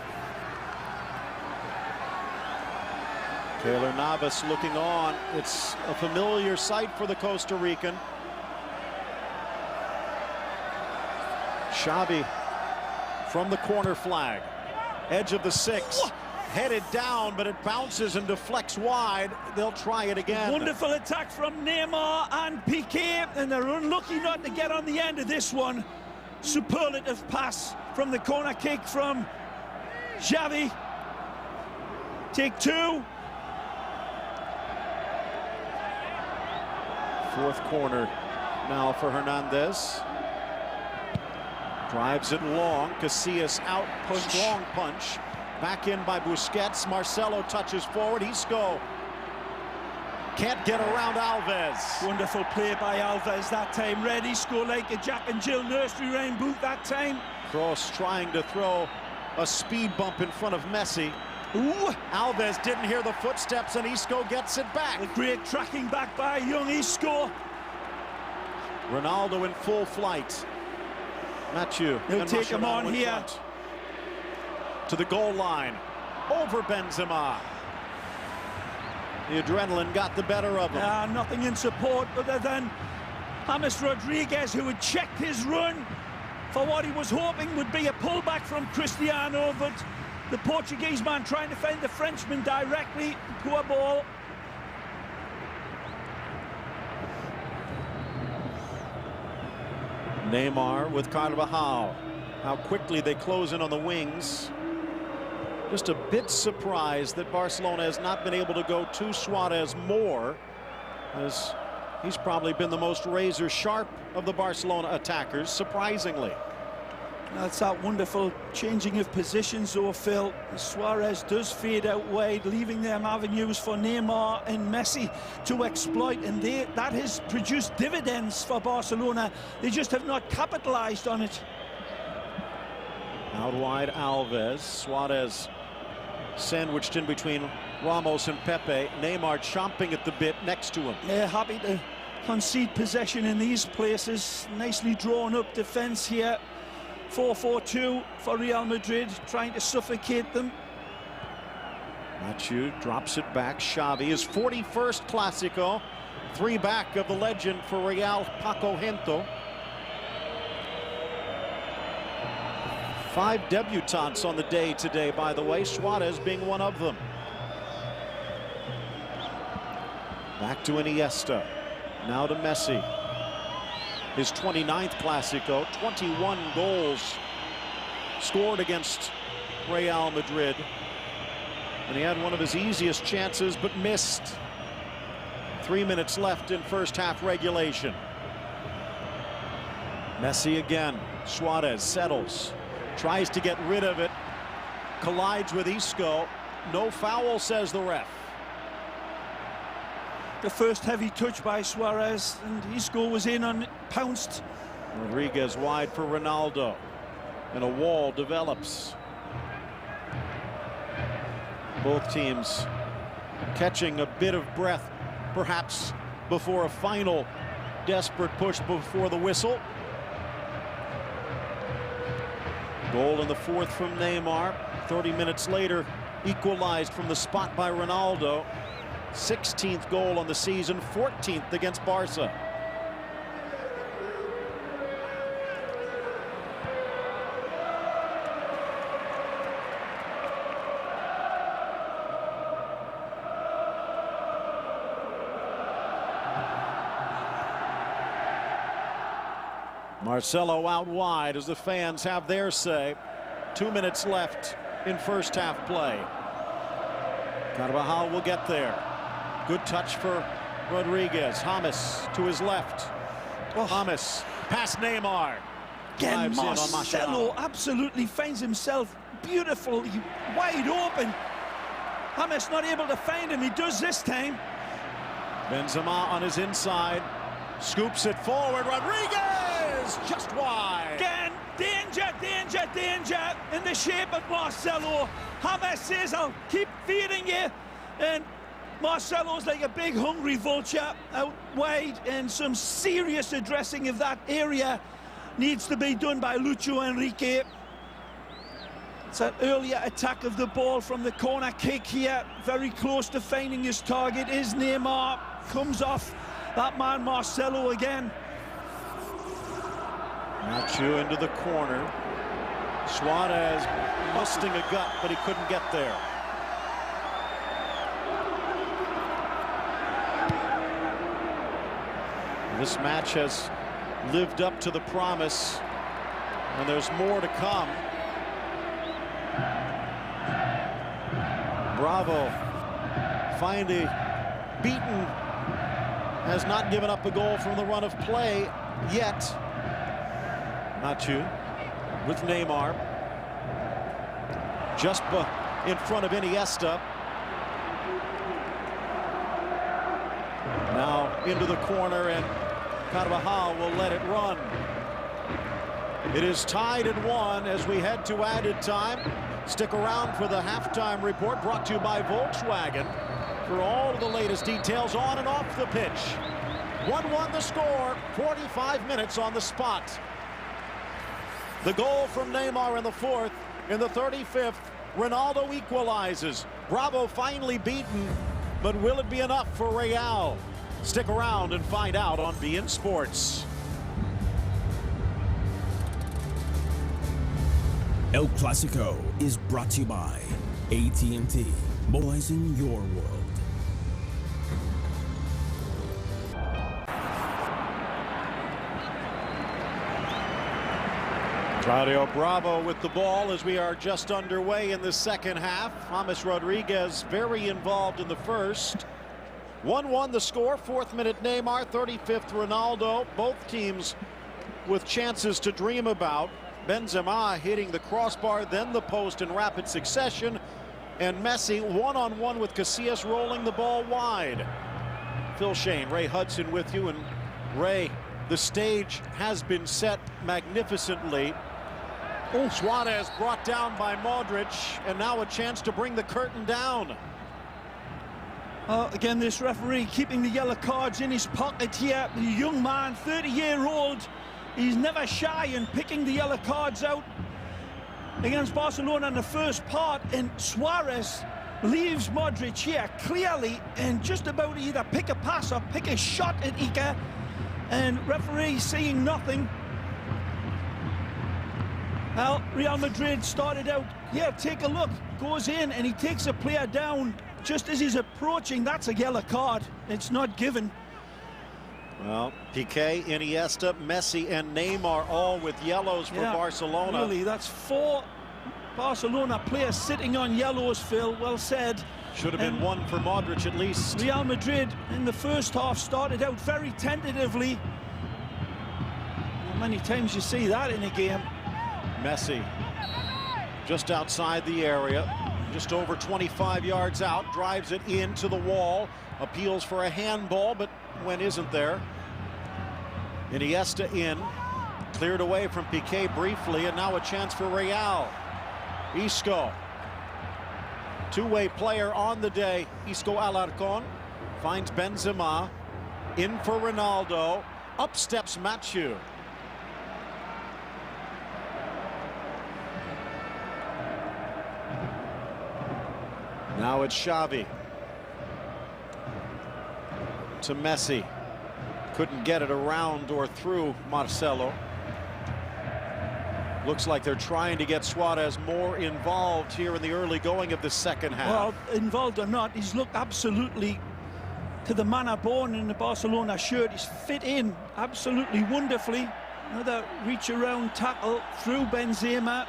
Keylor Navas looking on. It's a familiar sight for the Costa Rican. Xavi from the corner flag. Edge of the 6. Headed down, but it bounces and deflects wide. They'll try it again. Wonderful attack from Neymar and Piqué, and they're unlucky not to get on the end of this one. Superlative pass from the corner kick from Xavi. Take 2. 4th corner now for Hernandez. Drives it long. Casillas out. Strong punch. Back in by Busquets. Marcelo touches forward. Isco can't get around Alves. Wonderful play by Alves that time. Ready, score like a Jack and Jill nursery rhyme boot that time. Kroos trying to throw a speed bump in front of Messi. Ooh. Alves didn't hear the footsteps, and Isco gets it back. A great tracking back by young Isco. Ronaldo in full flight. Mathieu. He'll take him on here. Front. To the goal line. Over Benzema. The adrenaline got the better of him. Nothing in support other than James Rodriguez, who had checked his run for what he was hoping would be a pullback from Cristiano, but the Portuguese man trying to find the Frenchman directly. Poor ball. Neymar with Carvajal. How quickly they close in on the wings. Just a bit surprised that Barcelona has not been able to go to Suarez more, as he's probably been the most razor sharp of the Barcelona attackers, surprisingly. That's that wonderful changing of positions, though, Phil. Suarez does fade out wide, leaving them avenues for Neymar and Messi to exploit, and that has produced dividends for Barcelona. They just have not capitalized on it. Out wide, Alves. Suarez sandwiched in between Ramos and Pepe. Neymar chomping at the bit next to him. They're happy to concede possession in these places. Nicely drawn up defense here. 4-4-2 for Real Madrid, trying to suffocate them. Mathieu drops it back. Xavi, his 41st Clásico. 3 back of the legend for Real, Paco Gento. 5 debutants on the day today, by the way, Suarez being one of them. Back to Iniesta. Now to Messi. His 29th Clásico, 21 goals scored against Real Madrid. And he had one of his easiest chances, but missed. 3 minutes left in first half regulation. Messi again. Suarez settles. Tries to get rid of it. Collides with Isco. No foul, says the ref. The first heavy touch by Suarez, and Isco was in on it, pounced. Rodriguez wide for Ronaldo. And a wall develops. Both teams catching a bit of breath, perhaps, before a final desperate push before the whistle. Goal in the 4th from Neymar. 30 minutes later, equalized from the spot by Ronaldo. 16th goal on the season, 14th against Barca. Marcelo out wide as the fans have their say. 2 minutes left in first half play. Carvajal will get there. Good touch for Rodriguez. James to his left. James past Neymar. Again, Marcelo absolutely finds himself beautifully wide open. James not able to find him. He does this time. Benzema on his inside. Scoops it forward. Rodriguez just wide. Again, danger, danger, danger in the shape of Marcelo. James says, I'll keep feeding you. And Marcelo's like a big hungry vulture out wide, and some serious addressing of that area needs to be done by Lucho Enrique. It's an earlier attack of the ball from the corner kick here. Very close to finding his target is Neymar. Comes off that man Marcelo again. Mathieu into the corner. Suarez busting a gut, but he couldn't get there. This match has lived up to the promise, and there's more to come. Bravo, finally beaten, has not given up a goal from the run of play yet. Mathieu with Neymar. Just in front of Iniesta. Now into the corner, and Carvajal will let it run. It is tied at 1 as we head to added time. Stick around for the halftime report brought to you by Volkswagen for all of the latest details on and off the pitch. 1-1 the score, 45 minutes on the spot. The goal from Neymar in the 4th. In the 35th, Ronaldo equalizes. Bravo finally beaten, but will it be enough for Real? Stick around and find out on beIN Sports. El Clasico is brought to you by AT&T, mobilizing your world. Claudio Bravo with the ball as we are just underway in the second half. James Rodriguez very involved in the first. 1-1 the score, 4th minute Neymar, 35th Ronaldo. Both teams with chances to dream about. Benzema hitting the crossbar, then the post in rapid succession. And Messi one-on-one with Casillas rolling the ball wide. Phil Shane, Ray Hudson with you. And Ray, the stage has been set magnificently. Suarez brought down by Modric, and now a chance to bring the curtain down. Again, this referee keeping the yellow cards in his pocket here. The young man, 30-year-old, he's never shy in picking the yellow cards out against Barcelona in the first part, and Suarez leaves Modric here clearly and just about to either pick a pass or pick a shot at Iker, and referee seeing nothing. Well, Real Madrid started out, yeah, take a look, goes in and he takes a player down just as he's approaching. That's a yellow card. It's not given. Well, Piqué, Iniesta, Messi and Neymar all with yellows for Barcelona. Really, that's 4 Barcelona players sitting on yellows, Phil. Well said. Should have been 1 for Modric at least. Real Madrid in the first half started out very tentatively. How many times you see that in a game? Messi just outside the area, just over 25 yards out, drives it into the wall, appeals for a handball, but when isn't there? Iniesta in, cleared away from Piqué briefly, and now a chance for Real. Isco, two-way player on the day. Isco Alarcón finds Benzema, in for Ronaldo, up steps Mathieu. Now it's Xavi to Messi. Couldn't get it around or through Marcelo. Looks like they're trying to get Suarez more involved here in the early going of the second half. Well, involved or not, he's looked absolutely to the manner born in the Barcelona shirt. He's fit in absolutely wonderfully. Another reach around tackle through Benzema.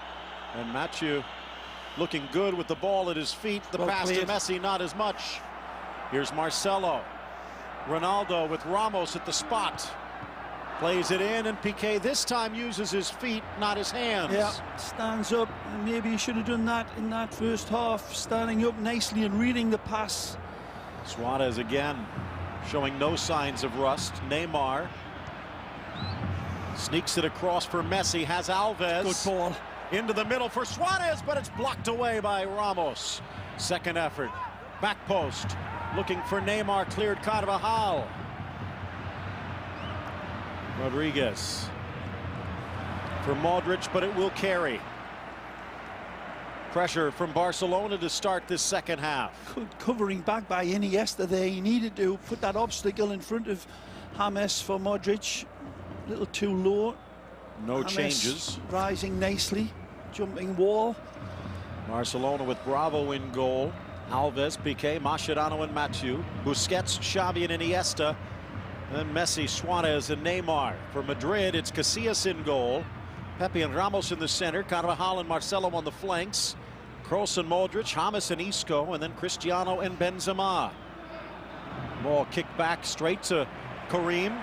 And Mathieu looking good with the ball at his feet. The pass to Messi, not as much. Here's Marcelo. Ronaldo with Ramos at the spot. Plays it in, and Piqué this time uses his feet, not his hands. Yeah, stands up. And maybe he should have done that in that first half, standing up nicely and reading the pass. Suarez again, showing no signs of rust. Neymar sneaks it across for Messi, has Alves. Good ball. Into the middle for Suarez, but it's blocked away by Ramos. Second effort, back post, looking for Neymar, cleared Carvajal. Rodriguez for Modric, but it will carry. Pressure from Barcelona to start this second half. Good covering back by Iniesta there. He needed to put that obstacle in front of James for Modric. A little too low. No James changes. Rising nicely. Jumping wall. Barcelona with Bravo in goal. Alves, Piqué, Mascherano and Mathieu. Busquets, Xavi and Iniesta. And Messi, Suarez and Neymar. For Madrid, it's Casillas in goal. Pepe and Ramos in the center. Carvajal and Marcelo on the flanks. Kroos and Modric, James and Isco, and then Cristiano and Benzema. Ball kicked back straight to Karim.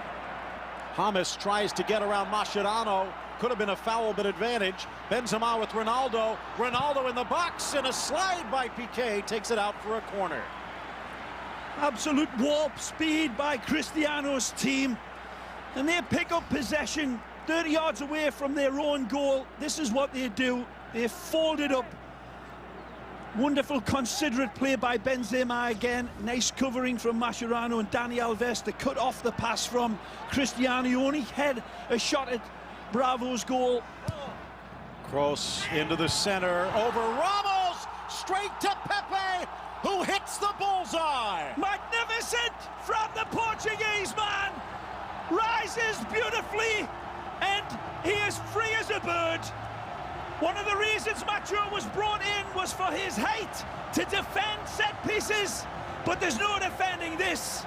James tries to get around Mascherano. Could have been a foul, but advantage. Benzema with Ronaldo. Ronaldo in the box, and a slide by Piqué takes it out for a corner. Absolute warp speed by Cristiano's team. And they pick up possession 30 yards away from their own goal. This is what they do. They fold it up Wonderful, considerate play by Benzema again. Nice covering from Mascherano and Dani Alves to cut off the pass from Cristiano. He only had a shot at Bravo's goal. Kroos into the center, over Ramos, straight to Pepe, who hits the bullseye. Magnificent from the Portuguese man. Rises beautifully, and he is free as a bird. One of the reasons Macho was brought in was for his height to defend set pieces, but there's no defending this.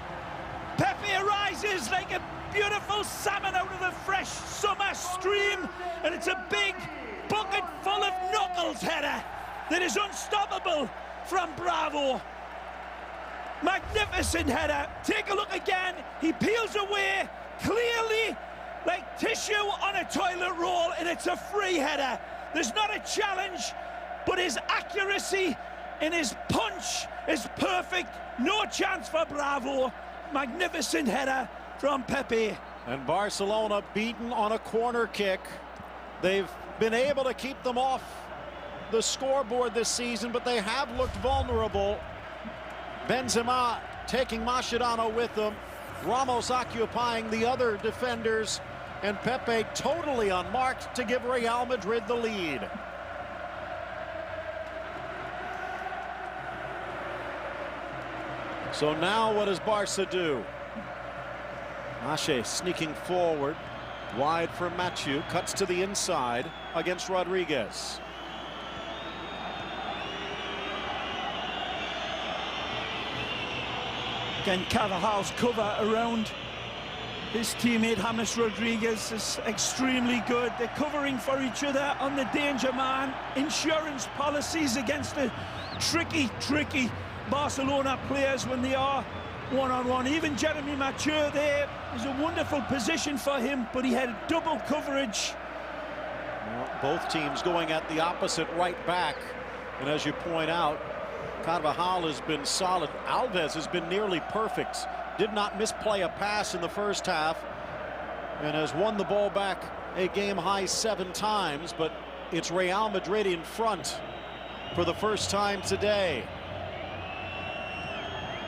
Pepe rises like a beautiful salmon out of a fresh summer stream, and it's a big bucket full of knuckles header that is unstoppable from Bravo. Magnificent header. Take a look again. He peels away clearly like tissue on a toilet roll, and it's a free header. There's not a challenge, but his accuracy and his punch is perfect. No chance for Bravo. Magnificent header from Pepe. And Barcelona beaten on a corner kick. They've been able to keep them off the scoreboard this season, but they have looked vulnerable. Benzema taking Mascherano with them. Ramos occupying the other defenders, and Pepe totally unmarked to give Real Madrid the lead. So now what does Barca do? Moje sneaking forward, wide for Mathieu, cuts to the inside against Rodriguez. Again, Carvajal's cover around his teammate James Rodriguez is extremely good. They're covering for each other on the danger man. Insurance policies against the tricky Barcelona players when they are one-on-one. Even Jeremy Mathieu there is a wonderful position for him, but he had double coverage. Well, both teams going at the opposite right back, and as you point out, Carvajal has been solid. Alves has been nearly perfect. Did not misplay a pass in the first half, and has won the ball back a game-high 7 times, but it's Real Madrid in front for the first time today.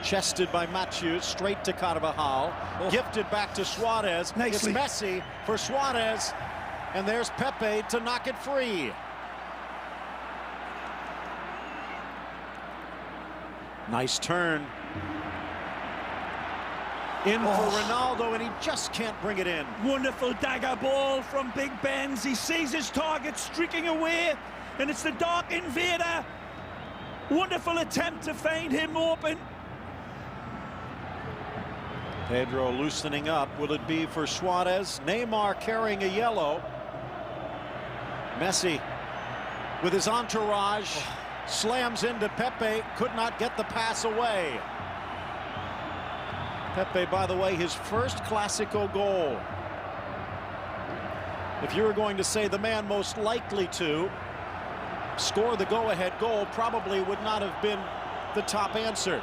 Chested by Mathieu, straight to Carvajal, gifted back to Suarez. Nicely. It's Messi for Suarez, and there's Pepe to knock it free. Nice turn. In for Ronaldo, and he just can't bring it in. Wonderful dagger ball from Big Benz. He sees his target streaking away, and it's the Dark Invader. Wonderful attempt to find him open. Pedro loosening up. Will it be for Suarez? Neymar carrying a yellow. Messi with his entourage slams into Pepe. Could not get the pass away. Pepe, by the way, his first Clásico goal. If you were going to say the man most likely to score the go-ahead goal, probably would not have been the top answer.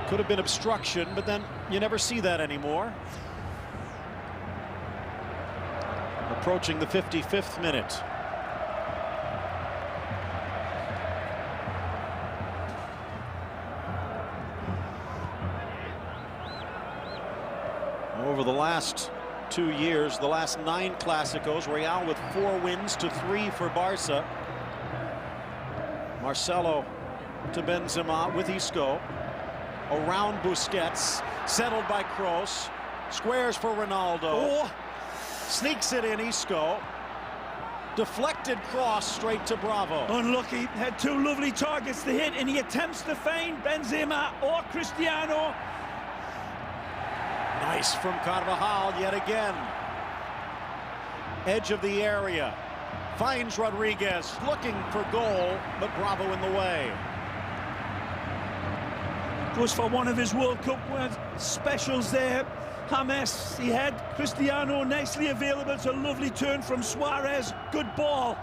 Could have been obstruction, but then you never see that anymore. Approaching the 55th minute. Over the last 2 years, the last 9 Clásicos, Real with 4 wins to 3 for Barca. Marcelo to Benzema with Isco. Around Busquets, settled by Kroos. Squares for Ronaldo. Sneaks it in, Isco. Deflected cross straight to Bravo. Unlucky, had 2 lovely targets to hit, and he attempts to find Benzema or Cristiano. Nice from Carvajal yet again. Edge of the area. Finds Rodriguez, looking for goal, but Bravo in the way. Goes for one of his World Cup specials there. James, he had Cristiano nicely available. It's a lovely turn from Suarez. Good ball.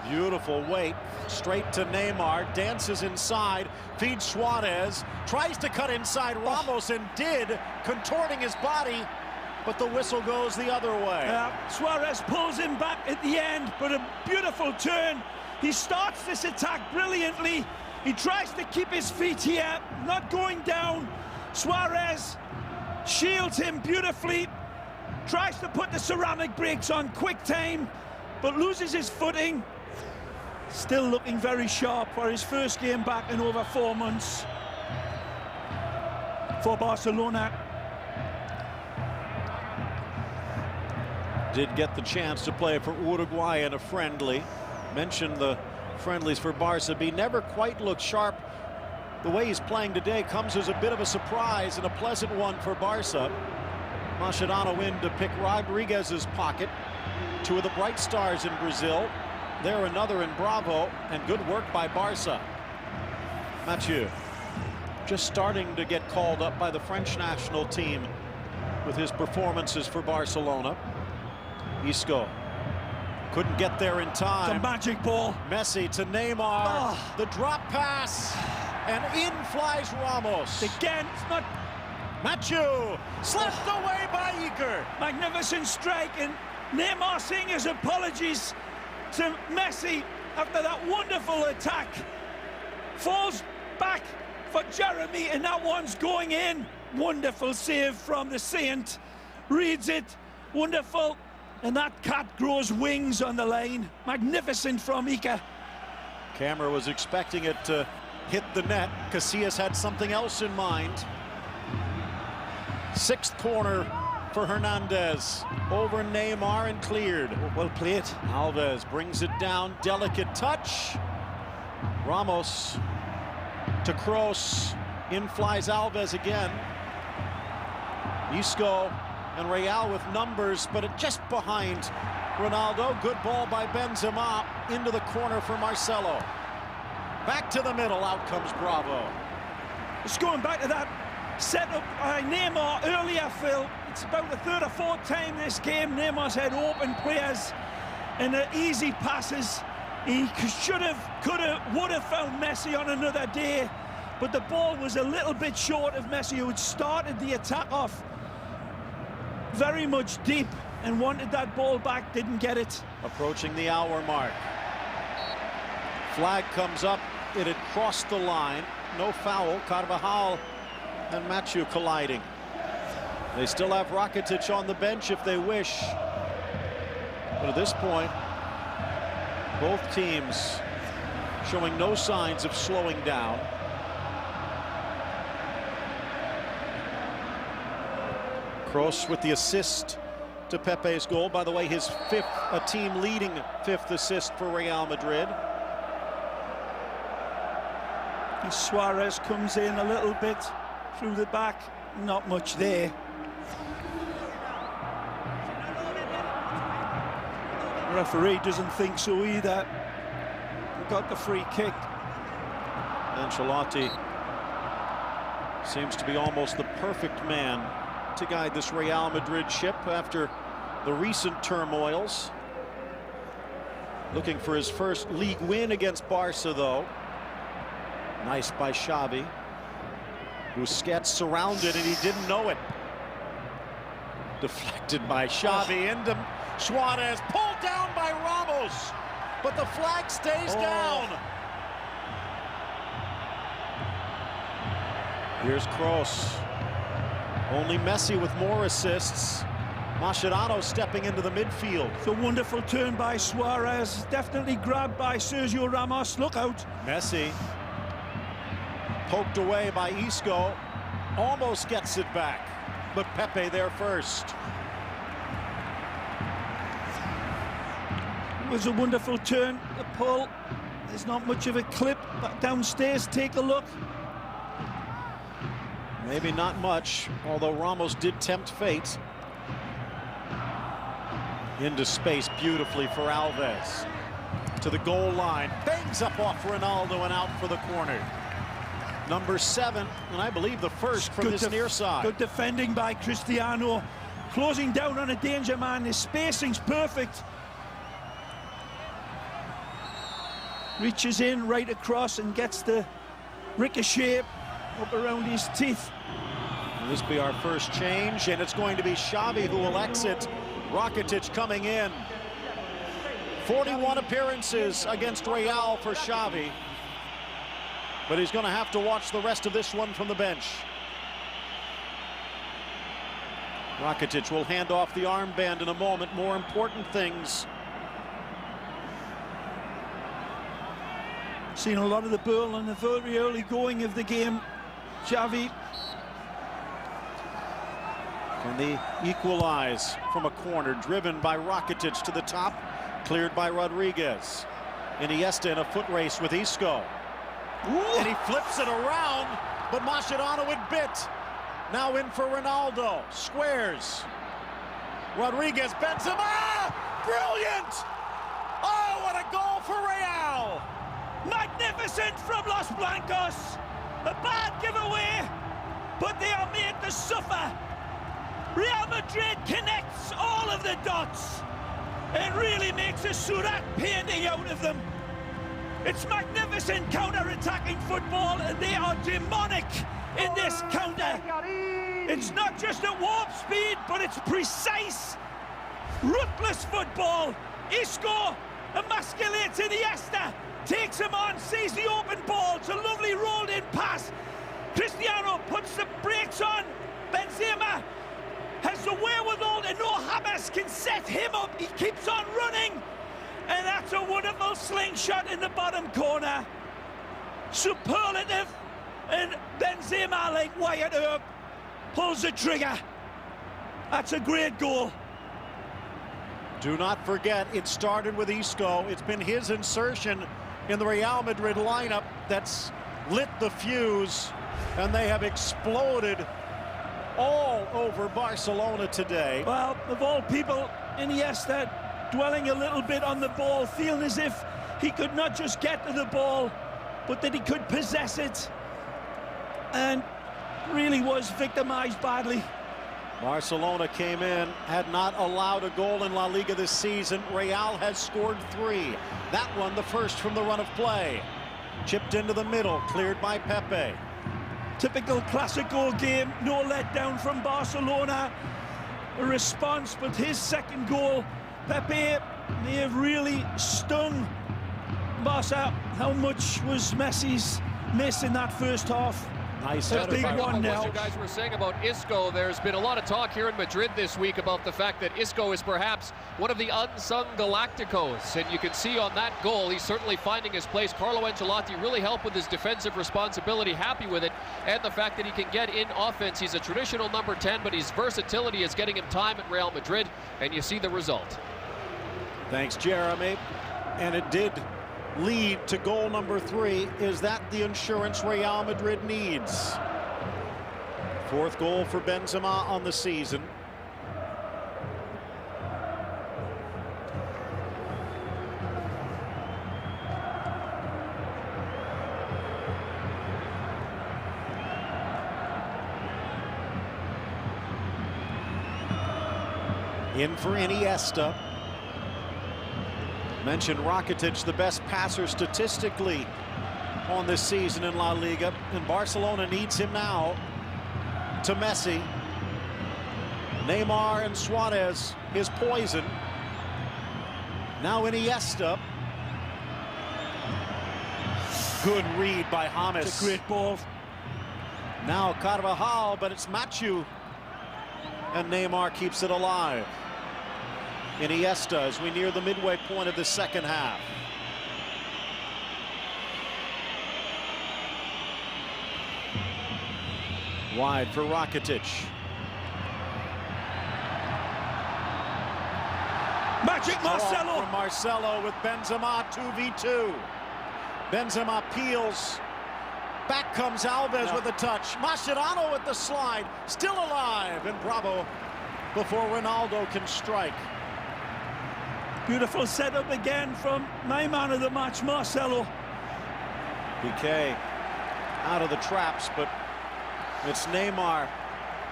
Beautiful weight. Straight to Neymar. Dances inside. Feeds Suarez. Tries to cut inside Ramos and did, contorting his body. but the whistle goes the other way. Suarez pulls him back at the end, but a beautiful turn. He starts this attack brilliantly. He tries to keep his feet here, not going down. Suarez shields him beautifully, tries to put the ceramic brakes on quick time, but loses his footing. Still looking very sharp for his first game back in over 4 months for Barcelona. Did get the chance to play for Uruguay in a friendly. Mentioned the friendlies for Barca. He never quite looked sharp. The way he's playing today comes as a bit of a surprise and a pleasant one for Barca. Mascherano in to pick Rodriguez's pocket. Two of the bright stars in Brazil. There another in Bravo, and good work by Barca. Mathieu just starting to get called up by the French national team with his performances for Barcelona. Isco couldn't get there in time. It's a magic ball. Messi to Neymar. The drop pass, and in flies Ramos. Again, it's not... Mathieu slipped away by Iker. Magnificent strike, and Neymar saying his apologies to Messi after that wonderful attack. Falls back for Jeremy, and that one's going in. Wonderful save from the Saint. Reads it. Wonderful. And that cat grows wings on the line. Magnificent from Iker. Camera was expecting it to hit the net. Casillas had something else in mind. Sixth corner for Hernandez. Over Neymar and cleared. Well played. Alves brings it down. Delicate touch. Ramos to Kroos. In flies Alves again. Isco and Real with numbers, but just behind Ronaldo. Good ball by Benzema into the corner for Marcelo. Back to the middle, out comes Bravo. Just going back to that setup by Neymar earlier, Phil. It's about the third or fourth time this game Neymar's had open players and the easy passes. He should have, could have, would have found Messi on another day, but the ball was a little bit short of Messi, who had started the attack off very much deep and wanted that ball back, didn't get it. Approaching the hour mark. Flag comes up, it had crossed the line. No foul. Carvajal and Mathieu colliding. They still have Rakitic on the bench if they wish. But at this point, both teams showing no signs of slowing down. Kroos with the assist to Pepe's goal. By the way, his fifth, a team-leading fifth assist for Real Madrid. And Suarez comes in a little bit through the back. Not much there. The referee doesn't think so either. Got the free kick. Ancelotti seems to be almost the perfect man to guide this Real Madrid ship after the recent turmoils. Looking for his first league win against Barca, though. Nice by Xavi. Busquets surrounded, and he didn't know it. Deflected by Xavi into Suarez, pulled down by Ramos, but the flag stays down. Here's Kroos. Only Messi with more assists. Mascherano stepping into the midfield. It's a wonderful turn by Suarez. Definitely grabbed by Sergio Ramos. Look out. Messi poked away by Isco. Almost gets it back, but Pepe there first. It was a wonderful turn, the pull. There's not much of a clip, but downstairs, take a look. Maybe not much, although Ramos did tempt fate. Into space beautifully for Alves. To the goal line, bangs up off Ronaldo and out for the corner. Number 7, and I believe the first from this near side. Good defending by Cristiano. Closing down on a danger man. His spacing's perfect. Reaches in right across and gets the ricochet up around his teeth. Will this be our first change? And it's going to be Xavi who will exit. Rakitic coming in. 41 appearances against Real for Xavi. But he's going to have to watch the rest of this one from the bench. Rakitic will hand off the armband in a moment. More important things. Seen a lot of the ball in the very early going of the game. Xavi. Can they equalize from a corner? Driven by Rakitic to the top. Cleared by Rodriguez. Iniesta in a foot race with Isco. Ooh. And he flips it around, but Mascherano it bit. Now in for Ronaldo. Squares. Rodriguez, Benzema! Brilliant! Oh, what a goal for Real! Magnificent from Los Blancos. A bad giveaway, but they are made to suffer. Real Madrid connects all of the dots and really makes a Surat painting out of them. It's magnificent counter-attacking football, and they are demonic in this counter. It's not just at warp speed, but it's precise, ruthless football. Isco emasculates Iniesta, takes him on, sees the open ball. It's a lovely rolled-in pass. Cristiano puts the brakes on. Benzema has the wherewithal, and no Hamas can set him up. He keeps on running, and that's a wonderful slingshot in the bottom corner. Superlative, and Benzema, like Wyatt Earp, pulls the trigger. That's a great goal. Do not forget, it started with Isco. It's been his insertion in the Real Madrid lineup that's lit the fuse, and they have exploded all over Barcelona today. Well, of all people, Iniesta dwelling a little bit on the ball, feeling as if he could not just get to the ball, but that he could possess it, and really was victimized badly. Barcelona came in, had not allowed a goal in La Liga this season. Real has scored 3. That one, the first from the run of play. Chipped into the middle, cleared by Pepe. Typical Clasico game, no letdown from Barcelona. A response, but his second goal, Pepe, may have really stung Barca. How much was Messi's miss in that first half? Nice a big one now. What you guys were saying about Isco, there's been a lot of talk here in Madrid this week about the fact that Isco is perhaps one of the unsung Galacticos, and you can see on that goal he's certainly finding his place. Carlo Ancelotti really helped with his defensive responsibility, happy with it, and the fact that he can get in offense. He's a traditional number 10, but his versatility is getting him time at Real Madrid, and you see the result. Thanks, Jeremy. And it did lead to goal number 3. Is that the insurance Real Madrid needs? 4th goal for Benzema on the season. In for Iniesta. Mentioned Rakitic, the best passer statistically on this season in La Liga, and Barcelona needs him now. To Messi. Neymar and Suarez, his poison. Now Iniesta. Good read by James. It's a great ball. Now Carvajal, but it's Machu. And Neymar keeps it alive. Iniesta as we near the midway point of the second half. Wide for Rakitic. Magic Marcelo. From Marcelo with Benzema 2v2. Benzema peels. Back comes Alves with a touch. Mascherano with the slide. Still alive, and bravo before Ronaldo can strike. Beautiful setup again from my man of the match, Marcelo. PK out of the traps, but it's Neymar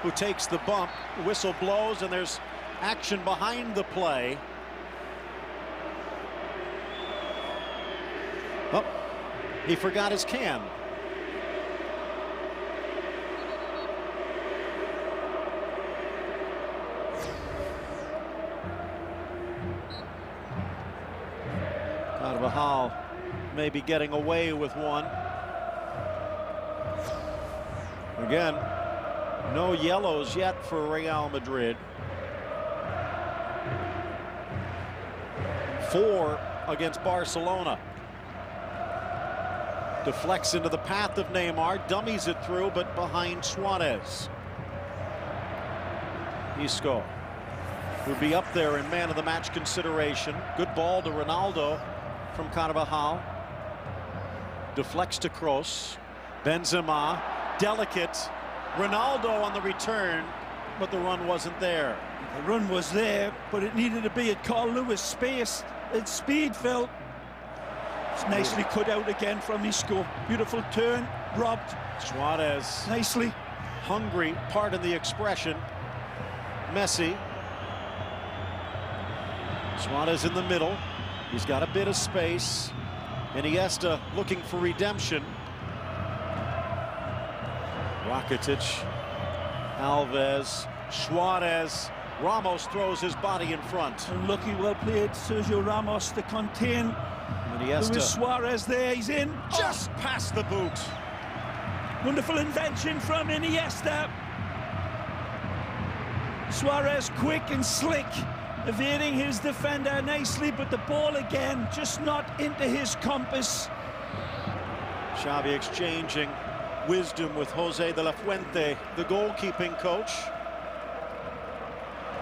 who takes the bump. The whistle blows, and there's action behind the play. Oh, he forgot his can. Carvajal maybe getting away with one. Again, no yellows yet for Real Madrid. 4 against Barcelona. Deflects into the path of Neymar, dummies it through, but behind Suarez. Isco would be up there in man of the match consideration. Good ball to Ronaldo from Carvajal. Deflects to Kroos. Benzema, delicate. Ronaldo on the return, but the run wasn't there. The run was there, but it needed to be at Carl Lewis space. Its speed, Phil. It's nicely cut out again from Isco. Beautiful turn, robbed. Suarez. Nicely. Hungry, pardon the expression. Messi. Suarez in the middle. He's got a bit of space. Iniesta looking for redemption. Rakitic. Alves. Suarez. Ramos throws his body in front. Unlucky, well played, Sergio Ramos to contain Luis Suarez there. He's in. Just past the boot. Wonderful invention from Iniesta. Suarez quick and slick, evading his defender nicely, but the ball again just not into his compass. Xavi exchanging wisdom with Jose de la Fuente, the goalkeeping coach.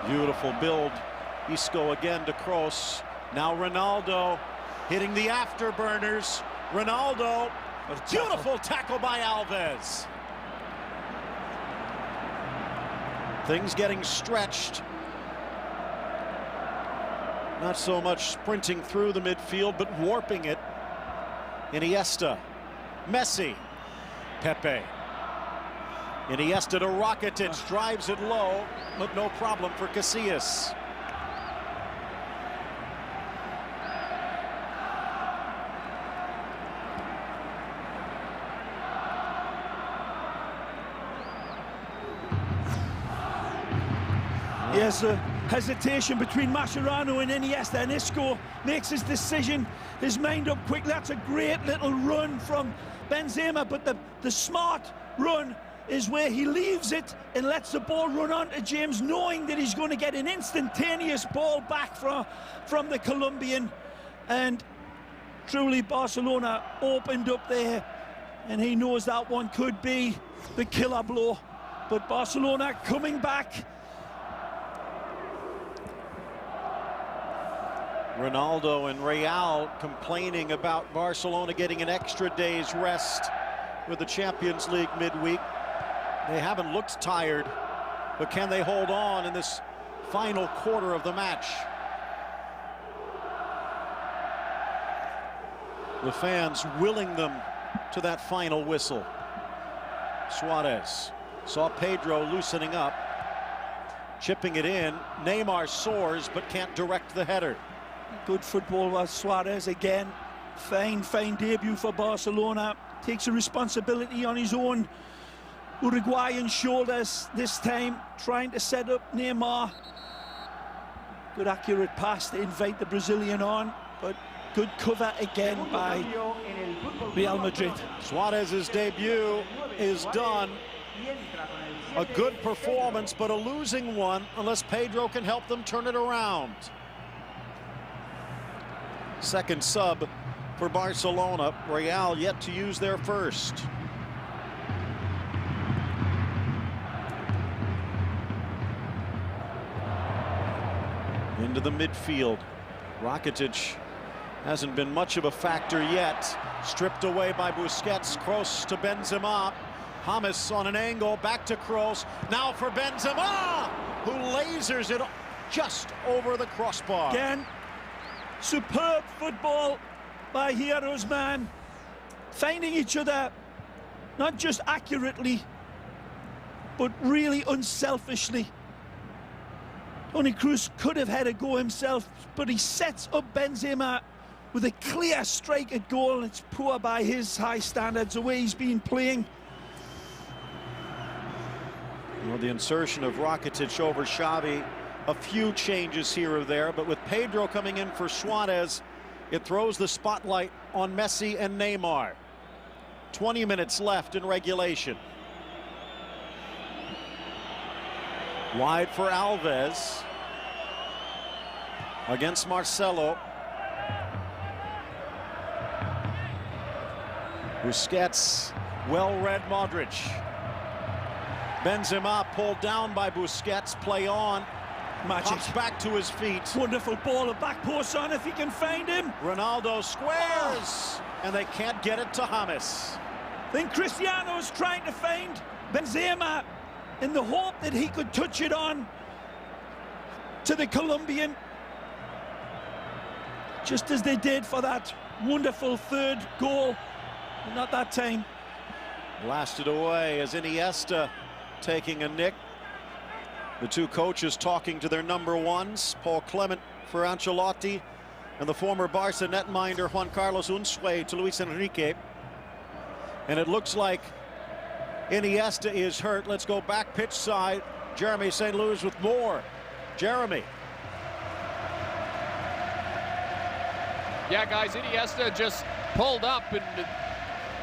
Beautiful build. Isco again to Kroos. Now Ronaldo hitting the afterburners. Ronaldo, beautiful tackle by Alves. Things getting stretched. Not so much sprinting through the midfield, but warping it. Iniesta, Messi, Pepe. Iniesta to Rakitic, drives it low, but no problem for Casillas. Yes, a hesitation between Mascherano and Iniesta, and Isco makes his decision, his mind up quick. That's a great little run from Benzema, but the smart run is where he leaves it and lets the ball run on to James, knowing that he's going to get an instantaneous ball back from the Colombian. And truly Barcelona opened up there, and he knows that one could be the killer blow. But Barcelona coming back. Ronaldo and Real complaining about Barcelona getting an extra day's rest with the Champions League midweek. They haven't looked tired, but can they hold on in this final quarter of the match? The fans willing them to that final whistle. Suarez saw Pedro loosening up, chipping it in. Neymar soars but can't direct the header. Good football was Suarez again. Fine debut for Barcelona. Takes a responsibility on his own Uruguayan shoulders this time, trying to set up Neymar. Good accurate pass to invite the Brazilian on, but good cover again by Real Madrid. Suarez's debut is done. A good performance, but a losing one unless Pedro can help them turn it around. Second sub for Barcelona. Real yet to use their first. Into the midfield. Rakitic hasn't been much of a factor yet. Stripped away by Busquets. Kroos to Benzema. James on an angle, back to Kroos. Now for Benzema, who lasers it just over the crossbar. Again, superb football by Hero's man, finding each other not just accurately, but really unselfishly. Toni Kroos could have had a go himself, but he sets up Benzema with a clear strike at goal. It's poor by his high standards, the way he's been playing. Well, the insertion of Rakitic over Xavi, a few changes here or there, but with Pedro coming in for Suarez, It throws the spotlight on Messi and Neymar. 20 minutes left in regulation. Wide for Alves. Against Marcelo. Busquets, well-read Modric. Benzema pulled down by Busquets, play on. Pops back to his feet. Wonderful ball, a back post on if he can find him. Ronaldo squares, and they can't get it to James. Then Cristiano is trying to find Benzema in the hope that he could touch it on to the Colombian. Just as they did for that wonderful third goal. Not that time. Blasted away as Iniesta taking a nick. The two coaches talking to their number ones, Paul Clement for Ancelotti, and the former Barca netminder Juan Carlos Unzué to Luis Enrique. And it looks like Iniesta is hurt. Let's go back pitch side. Jeremy St. Louis with more. Jeremy. Yeah, guys, Iniesta just pulled up and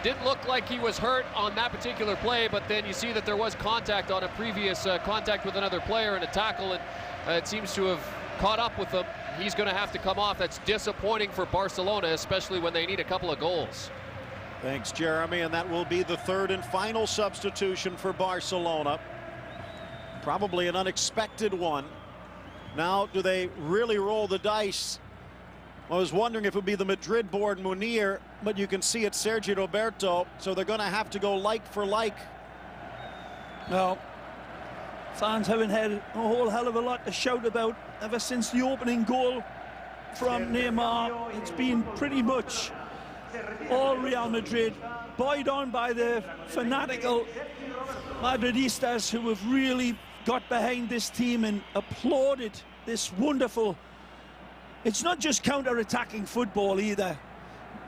didn't look like he was hurt on that particular play, but then you see that there was contact on a previous contact with another player and a tackle, and it seems to have caught up with him. He's going to have to come off. That's disappointing for Barcelona, especially when they need a couple of goals. Thanks, Jeremy, and that will be the third and final substitution for Barcelona. Probably an unexpected one. Now, do they really roll the dice? I was wondering if it would be the Madrid-born Munir, but you can see it's Sergio Roberto, so they're going to have to go like for like. No, fans haven't had a whole hell of a lot to shout about ever since the opening goal from Neymar. It's been pretty much all Real Madrid, buoyed on by the fanatical Madridistas who have really got behind this team and applauded this wonderful. It's not just counter-attacking football either.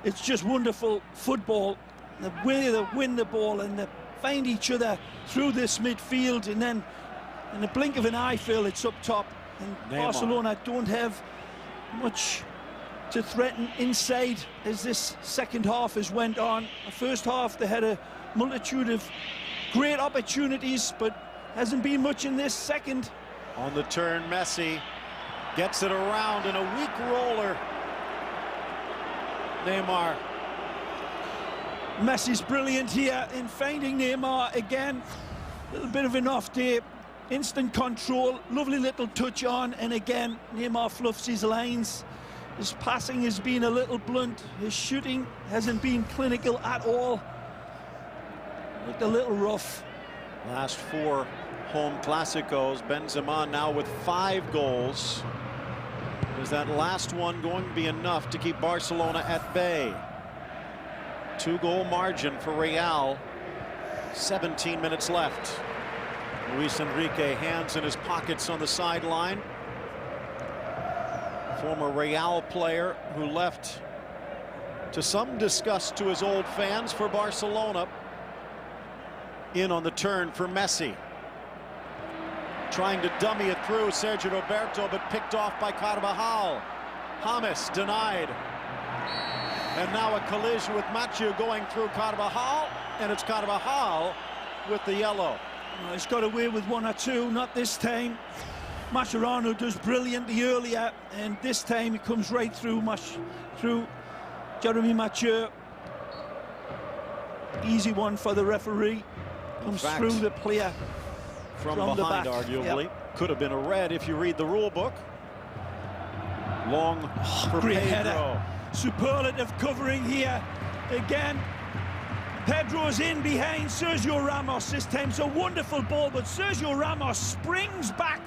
It's just wonderful football. The way they win the ball and they find each other through this midfield, and then in the blink of an eye, Phil, it's up top. And Neymar. Barcelona don't have much to threaten inside as this second half has went on. The first half, they had a multitude of great opportunities, but hasn't been much in this second. On the turn, Messi gets it around in a weak roller. Neymar. Messi's brilliant here in finding Neymar again. A little bit of an off day. Instant control, lovely little touch on, and again, Neymar fluffs his lines. His passing has been a little blunt. His shooting hasn't been clinical at all. Looked a little rough. Last four home Clásicos, Benzema now with 5 goals. Is that last one going to be enough to keep Barcelona at bay? 2-goal margin for Real. 17 minutes left. Luis Enrique, hands in his pockets on the sideline. Former Real player who left to some disgust to his old fans for Barcelona. In on the turn for Messi. Trying to dummy it through Sergio Roberto, but picked off by Carvajal. James denied. And now a collision with Mathieu going through Carvajal, and it's Carvajal with the yellow. Well, he's got away with 1 or 2, not this time. Mascherano does brilliantly earlier, and this time he comes right through Jeremy Mathieu. Easy one for the referee. Comes through the player. From behind, arguably. Yep. Could have been a red if you read the rule book. Long for great Pedro. Header. Superlative covering here. Again, Pedro's in behind Sergio Ramos this time. It's a wonderful ball, but Sergio Ramos springs back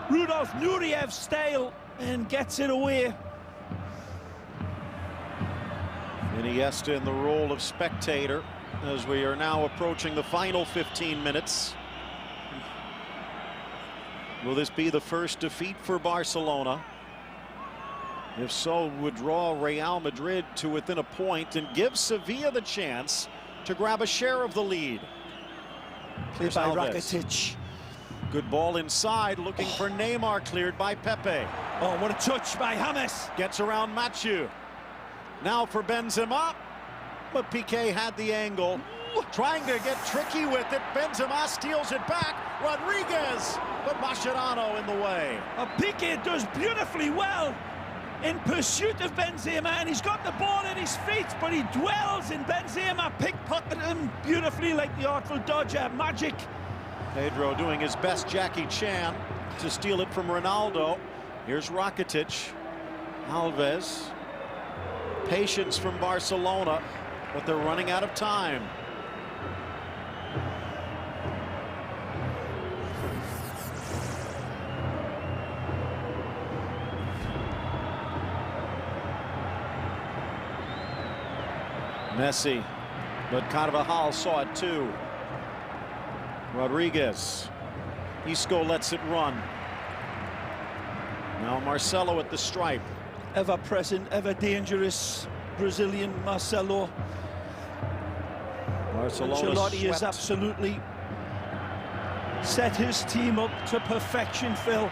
Rudolf Nureyev style and gets it away. Iniesta in the role of spectator as we are now approaching the final 15 minutes. Will this be the first defeat for Barcelona? If so, would draw Real Madrid to within a point and give Sevilla the chance to grab a share of the lead. Played by Rakitic. Good ball inside, looking for Neymar, cleared by Pepe. Oh, what a touch by James. Gets around Mathieu. Now for Benzema. But Piqué had the angle. Trying to get tricky with it. Benzema steals it back. Rodriguez. But Mascherano in the way. Piqué does beautifully well in pursuit of Benzema, and he's got the ball at his feet, but he dwells in Benzema, pickpocketed him beautifully like the Artful Dodger. Magic. Pedro doing his best, Jackie Chan, to steal it from Ronaldo. Here's Rakitic. Alves. Patience from Barcelona, but they're running out of time. Messi, but Carvajal saw it too. Rodriguez. Isco lets it run. Now Marcelo at the stripe. Ever present, ever dangerous Brazilian Marcelo. Ancelotti has absolutely set his team up to perfection, Phil.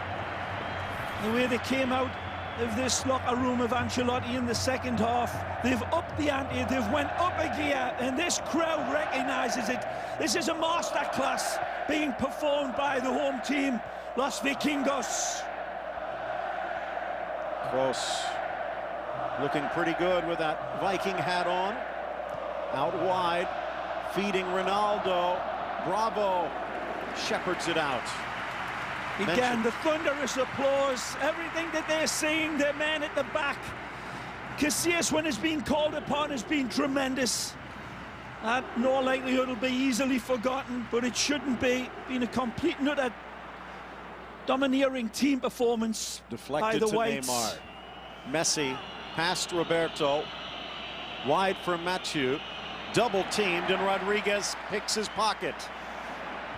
The way they came out of this locker room of Ancelotti in the second half, they've upped the ante, they've went up a gear, and this crowd recognises it. This is a masterclass being performed by the home team, Los Vikingos. Kroos looking pretty good with that Viking hat on. Out wide, feeding Ronaldo. Bravo shepherds it out. Again, the thunderous applause, everything that they're seeing, their men at the back. Casillas, when he's been called upon, has been tremendous. No likelihood it'll be easily forgotten, but it shouldn't be. Been a complete and utter domineering team performance by the Whites. Neymar. Messi past Roberto, wide for Mathieu, double teamed, and Rodriguez picks his pocket.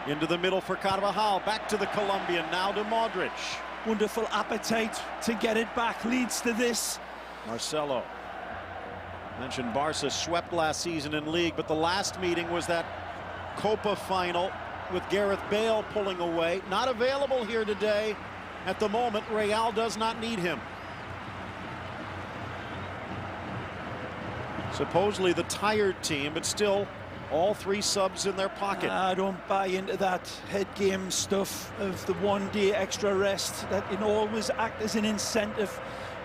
Into the middle for Carvajal, back to the Colombian, now to Modric. Wonderful appetite to get it back leads to this. Marcelo. Mentioned Barca swept last season in league, but the last meeting was that Copa final with Gareth Bale pulling away. Not available here today. At the moment, Real does not need him. Supposedly the tired team, but still all three subs in their pocket. I don't buy into that head game stuff of the 1 day extra rest. That can always act as an incentive.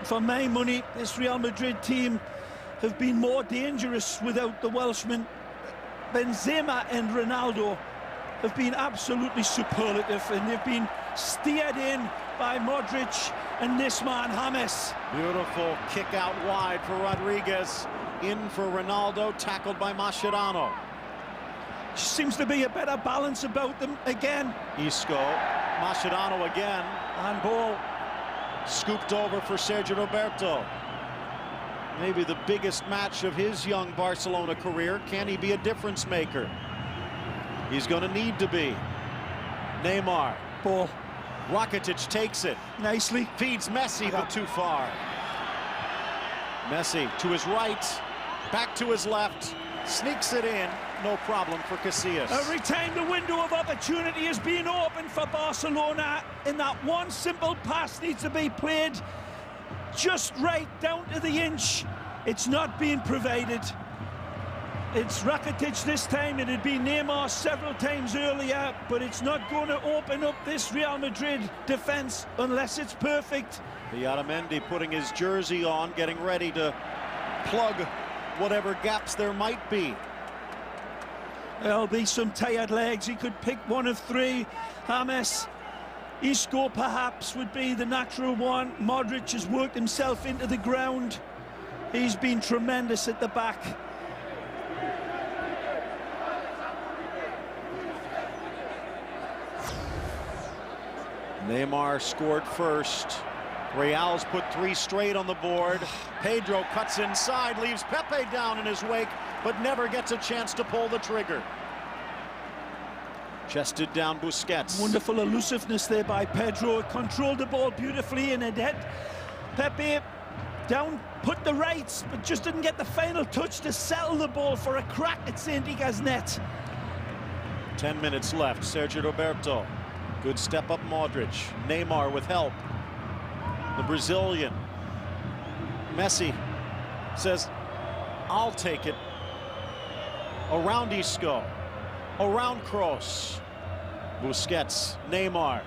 For my money, this Real Madrid team have been more dangerous without the Welshman. Benzema and Ronaldo have been absolutely superlative, and they've been steered in by Modric and this man, James. Beautiful kick out wide for Rodriguez. In for Ronaldo, tackled by Mascherano. Seems to be a better balance about them again. Isco, Mascherano again. Handball. Scooped over for Sergio Roberto. Maybe the biggest match of his young Barcelona career. Can he be a difference maker? He's going to need to be. Neymar. Ball. Rakitic takes it. Nicely. Feeds Messi, but too far. Messi to his right, back to his left, sneaks it in. No problem for Casillas. Every time the window of opportunity has been opened for Barcelona, and that one simple pass needs to be played just right down to the inch. It's not being provided. It's Rakitic this time. It had been Neymar several times earlier, but it's not going to open up this Real Madrid defense unless it's perfect. Otamendi putting his jersey on, getting ready to plug whatever gaps there might be. There'll be some tired legs. He could pick one of three. James, Isco perhaps would be the natural one. Modric has worked himself into the ground. He's been tremendous at the back. Neymar scored first. Real's put 3 straight on the board. Pedro cuts inside, leaves Pepe down in his wake, but never gets a chance to pull the trigger. Chested down Busquets. Wonderful elusiveness there by Pedro. Controlled the ball beautifully, and it hit Pepe down, put the rights, but just didn't get the final touch to settle the ball for a crack at Saint-Iga's net. 10 minutes left. Sergio Roberto. Good step up Modric. Neymar with help. the Brazilian. Messi says, I'll take it. Around Isco, around Kroos. Busquets, Neymar.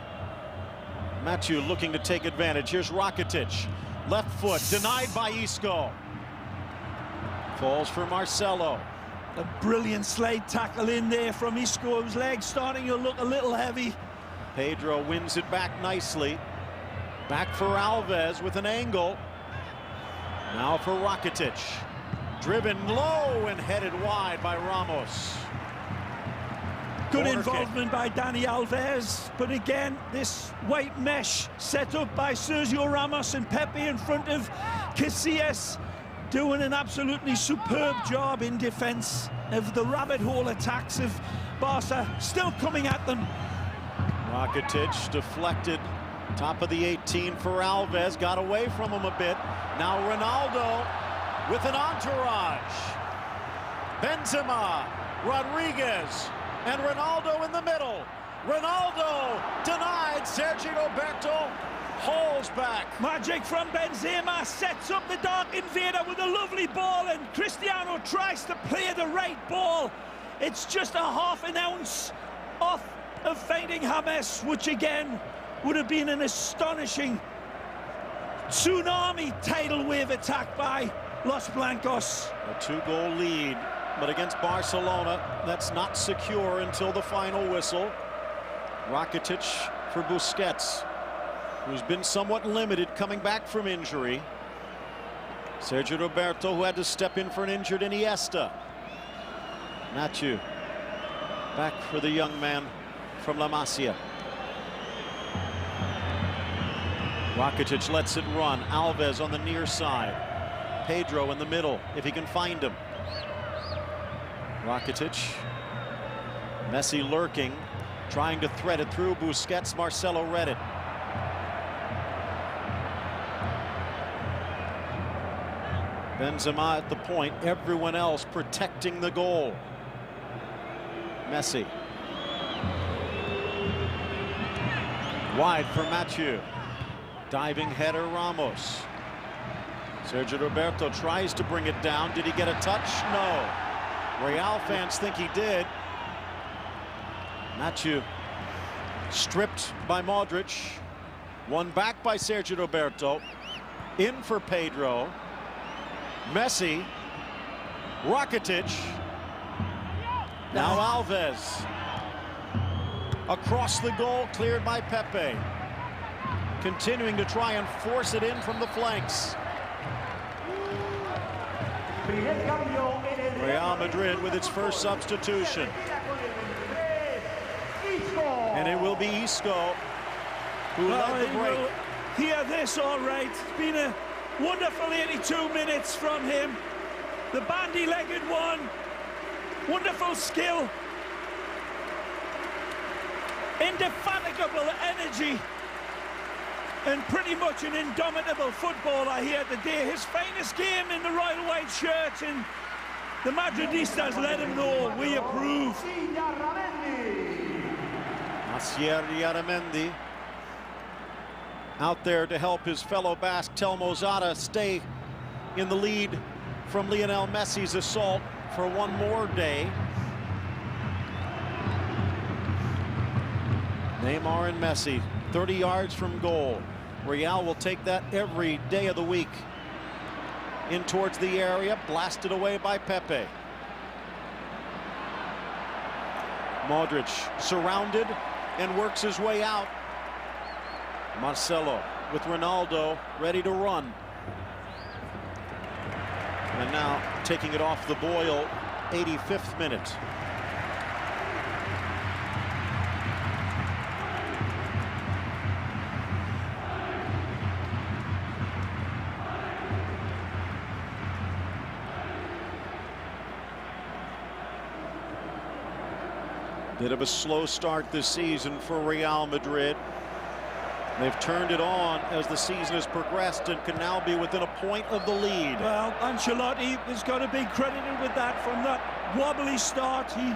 Mathieu looking to take advantage. Here's Rakitic. Left foot, denied by Isco. Falls for Marcelo. A brilliant slide tackle in there from Isco's leg, starting to look a little heavy. Pedro wins it back nicely. Back for Alves with an angle. Now for Rakitic. Driven low and headed wide by Ramos. Good Corner involvement by Dani Alves, but again, this white mesh set up by Sergio Ramos and Pepe in front of Casillas, doing an absolutely superb job in defense of the rabbit hole attacks of Barca, still coming at them. Rakitic deflected, top of the 18 for Alves, got away from him a bit. Now Ronaldo with an entourage. Benzema, Rodriguez, and Ronaldo in the middle. Ronaldo denied. Sergio Roberto holds back. Magic from Benzema sets up the Dark Invader with a lovely ball, and Cristiano tries to play the right ball. It's just a half an ounce off of finding James, which again would have been an astonishing tsunami tidal wave attack by Los Blancos. A 2-goal lead, but against Barcelona, that's not secure until the final whistle. Rakitic for Busquets, who's been somewhat limited coming back from injury. Sergio Roberto, who had to step in for an injured Iniesta. Mathieu, back for the young man from La Masia. Rakitic lets it run. Alves on the near side. Pedro in the middle, if he can find him. Rakitic. Messi lurking, trying to thread it through Busquets. Marcelo read it. Benzema at the point, everyone else protecting the goal. Messi. Wide for Mathieu. Diving header, Ramos. Sergio Roberto tries to bring it down. Did he get a touch? No. Real fans think he did. Mathieu stripped by Modric. Won back by Sergio Roberto. In for Pedro. Messi. Rakitic. Now Alves. Across the goal, cleared by Pepe. Continuing to try and force it in from the flanks. Real Madrid with its first substitution. And it will be Isco who led the break. Hear this all right. It's been a wonderful 82 minutes from him. The bandy-legged one. Wonderful skill. Indefatigable energy. And pretty much an indomitable footballer here today. His finest game in the royal white shirt, and the Madridistas let him know we approve. Asier Yaramendi out there to help his fellow Basque Telmo Zada stay in the lead from Lionel Messi's assault for one more day. Neymar and Messi 30 yards from goal. Real will take that every day of the week. In towards the area, blasted away by Pepe. Modric surrounded and works his way out. Marcelo with Ronaldo ready to run. And now taking it off the boil, 85th minute. Bit of a slow start this season for Real Madrid. They've turned it on as the season has progressed and can now be within a point of the lead. Well, Ancelotti has got to be credited with that. From that wobbly start, he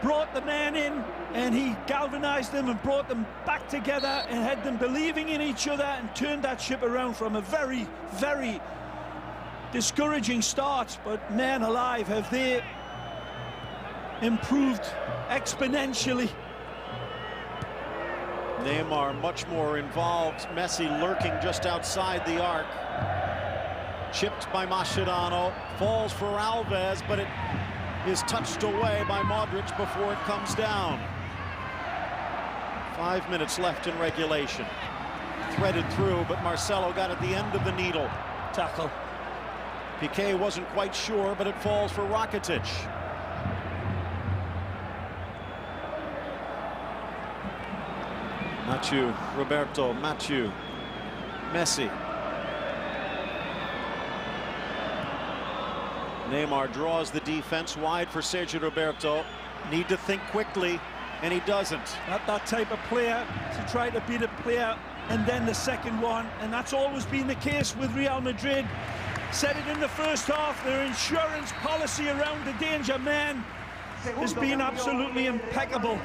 brought the man in and he galvanized them and brought them back together and had them believing in each other and turned that ship around from a very, very discouraging start. But man alive, have they improved exponentially. Neymar much more involved. Messi lurking just outside the arc. Chipped by Mascherano, falls for Alves, but it is touched away by Modric before it comes down. 5 minutes left in regulation. Threaded through, but Marcelo got at the end of the needle. Tackle. Piqué wasn't quite sure, but it falls for Rakitic. Mathieu, Roberto, Mathieu, Messi. Neymar draws the defense wide for Sergio Roberto. Need to think quickly, and he doesn't. Not that type of player to try to beat a player and then the second one, and that's always been the case with Real Madrid. Said it in the first half, their insurance policy around the danger man has been absolutely impeccable.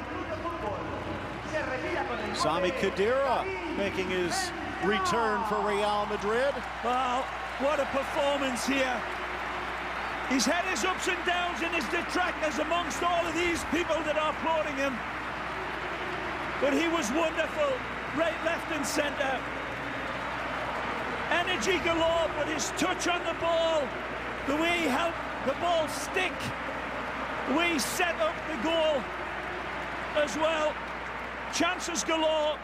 Sami Khedira making his return for Real Madrid. Wow, what a performance here. He's had his ups and downs and his detractors amongst all of these people that are applauding him. But he was wonderful, right, left and center. Energy galore, but his touch on the ball, the way he helped the ball stick, the way he set up the goal as well. Chances galore.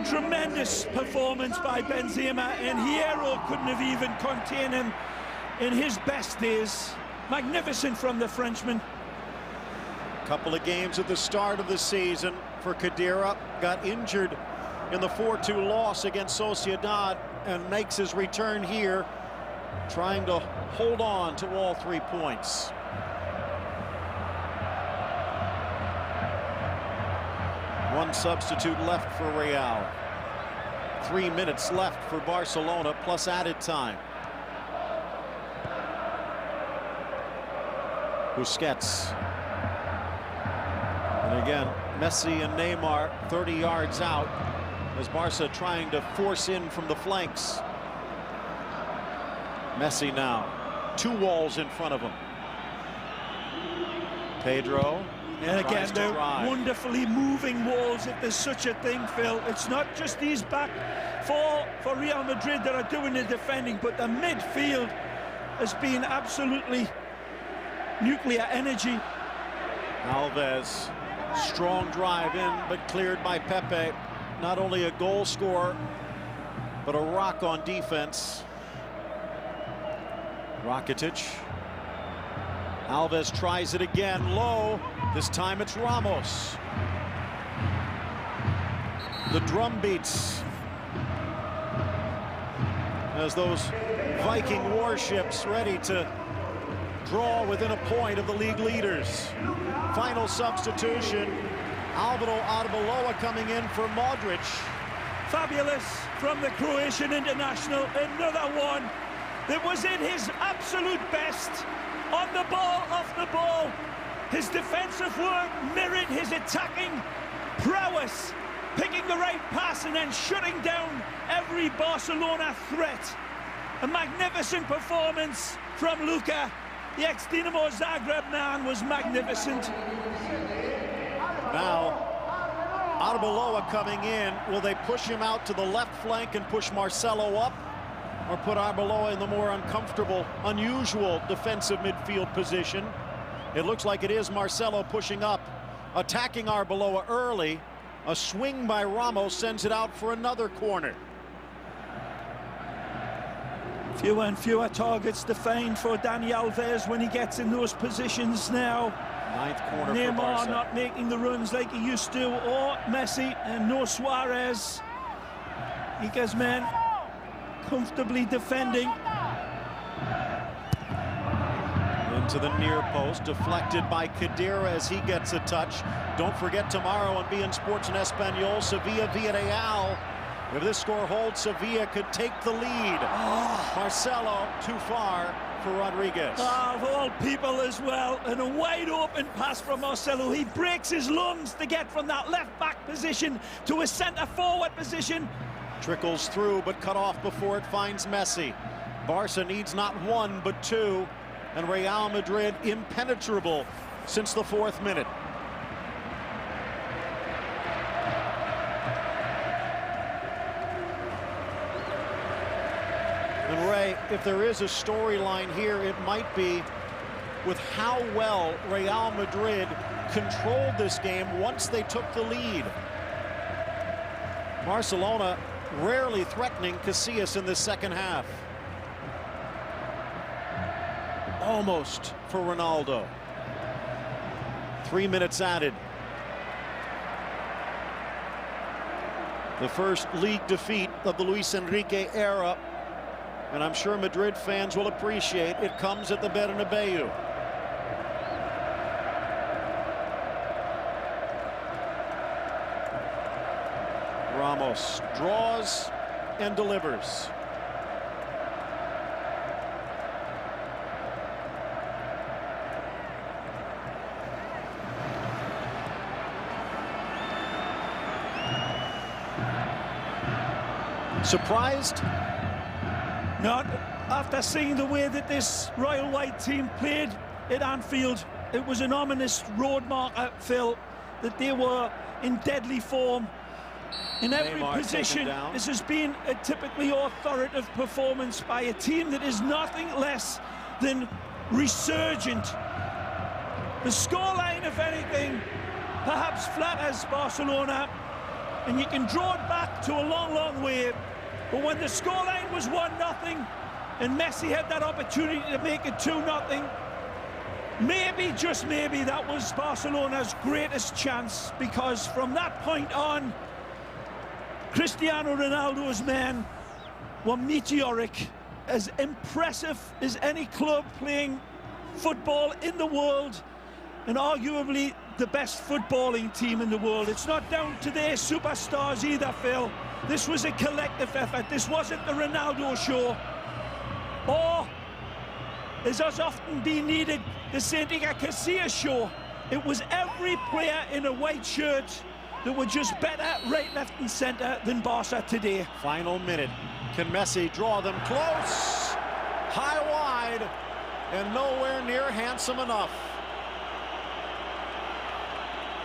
Tremendous performance by Benzema, and Hierro couldn't have even contained him in his best days. Magnificent from the Frenchman. Couple of games at the start of the season for Khedira. Got injured in the 4-2 loss against Sociedad and makes his return here, trying to hold on to all 3 points. One substitute left for Real. 3 minutes left for Barcelona, plus added time. Busquets. And again, Messi and Neymar 30 yards out as Barca trying to force in from the flanks. Messi now, 2 walls in front of him. Pedro. And again, they're wonderfully moving walls, if there's such a thing, Phil. It's not just these back four for Real Madrid that are doing the defending, but the midfield has been absolutely nuclear energy. Alves, strong drive in, but cleared by Pepe. Not only a goal scorer, but a rock on defense. Rakitic. Alves tries it again, low. This time it's Ramos. The drum beats as those Viking warships ready to draw within a point of the league leaders. Final substitution, Alvaro Arbeloa coming in for Modric. Fabulous from the Croatian international, another one that was in his absolute best. On the ball, off the ball. His defensive work mirrored his attacking prowess, picking the right pass and then shutting down every Barcelona threat. A magnificent performance from Luka. The ex-Dinamo Zagreb man was magnificent. Now, Arbeloa coming in. Will they push him out to the left flank and push Marcelo up? Or put Arbeloa in the more uncomfortable, unusual defensive midfield position? It looks like it is Marcelo pushing up, attacking Arbeloa early. A swing by Ramos sends it out for another corner. Fewer and fewer targets defined for Dani Alves when he gets in those positions now. 9th corner for Neymar Barca. not making the runs like he used to, or Messi, and no Suarez. Ica's men comfortably defending. Into the near post, deflected by Khedira as he gets a touch. Don't forget tomorrow on beIN Sports in Espanol, Sevilla Villarreal. If this score holds, Sevilla could take the lead. Marcelo too far for Rodriguez. Of all people as well, and a wide open pass from Marcelo. He breaks his lungs to get from that left back position to a centre forward position. Trickles through, but cut off before it finds Messi. Barca needs not one, but two, and Real Madrid impenetrable since the 4th minute. And Ray, if there is a storyline here, it might be with how well Real Madrid controlled this game once they took the lead. Barcelona rarely threatening Casillas in the second half. Almost for Ronaldo. 3 minutes added. The first league defeat of the Luis Enrique era, and I'm sure Madrid fans will appreciate it comes at the Bernabeu. Ramos draws and delivers. Surprised? Not after seeing the way that this Royal White team played at Anfield. It was an ominous road marker, Phil, that they were in deadly form. In every position, this has been a typically authoritative performance by a team that is nothing less than resurgent. The scoreline, if anything, perhaps flatters Barcelona, and you can draw it back to a long, long way. But when the scoreline was 1-0, and Messi had that opportunity to make it 2-0, maybe, just maybe, that was Barcelona's greatest chance, because from that point on, Cristiano Ronaldo's men were meteoric, as impressive as any club playing football in the world, and arguably the best footballing team in the world. It's not down to their superstars either, Phil. This was a collective effort. This wasn't the Ronaldo show, or, as has often been needed, the Santiago Casillas show. It was every player in a white shirt that were just better right, left and centre than Barca today. Final minute. Can Messi draw them close? High wide, and nowhere near handsome enough.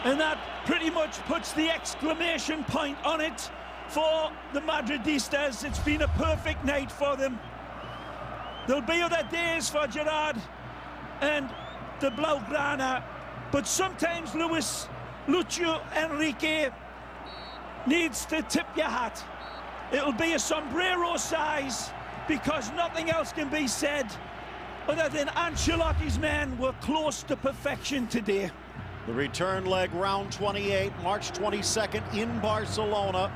And that pretty much puts the exclamation point on it for the Madridistas. It's been a perfect night for them. There'll be other days for Gerard and the Blaugrana, but sometimes Lucio Enrique needs to tip your hat. It'll be a sombrero size, because nothing else can be said other than Ancelotti's men were close to perfection today. The return leg, round 28, March 22nd in Barcelona.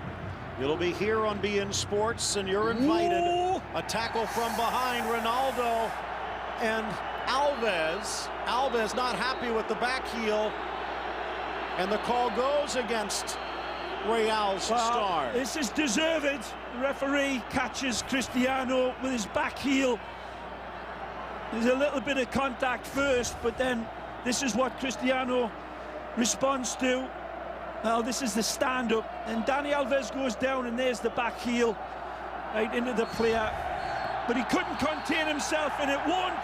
It'll be here on beIN Sports, and you're invited. Ooh. A tackle from behind, Ronaldo and Alves. Alves not happy with the back heel, and the call goes against Real's star. This is deserved. The referee catches Cristiano with his back heel. There's a little bit of contact first, but then this is what Cristiano responds to. Well, this is the stand-up, and Dani Alves goes down, and there's the back heel right into the player. But he couldn't contain himself, and it won't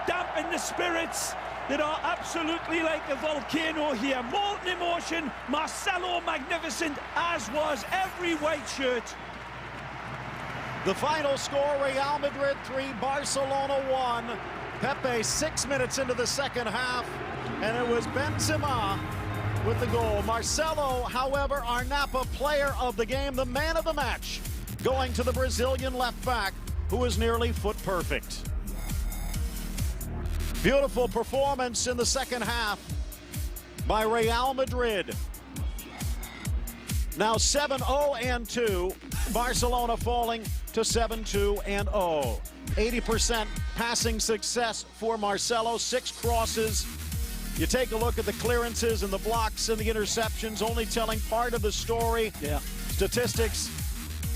dampen the spirits that are absolutely like a volcano here. Molten emotion, Marcelo magnificent, as was every white shirt. The final score, Real Madrid 3, Barcelona 1. Pepe 6 minutes into the second half, and it was Benzema with the goal. Marcelo, however, our Napa player of the game, the man of the match, going to the Brazilian left back, who is nearly foot perfect. Beautiful performance in the second half by Real Madrid. Now 7-0-2, Barcelona falling to 7-2-0. 80% passing success for Marcelo, 6 crosses. You take a look at the clearances and the blocks and the interceptions, only telling part of the story. Yeah. Statistics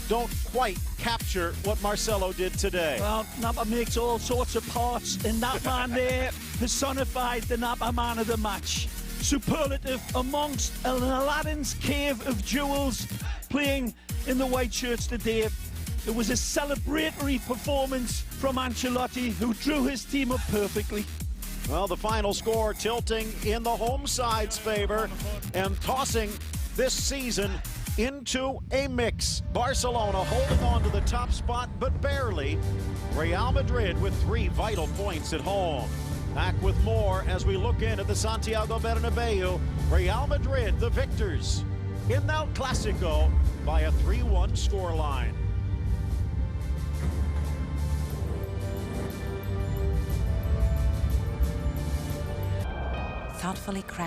don't quite capture what Marcelo did today. Well, Napa makes all sorts of parts, and that man there personified the Napa man of the match. Superlative amongst Aladdin's cave of jewels playing in the white shirts today. It was a celebratory performance from Ancelotti, who drew his team up perfectly. Well, the final score tilting in the home side's favor and tossing this season into a mix. Barcelona holding on to the top spot, but barely. Real Madrid with 3 vital points at home. Back with more as we look in at the Santiago Bernabeu. Real Madrid, the victors in El Clasico by a 3-1 scoreline. Thoughtfully crafted.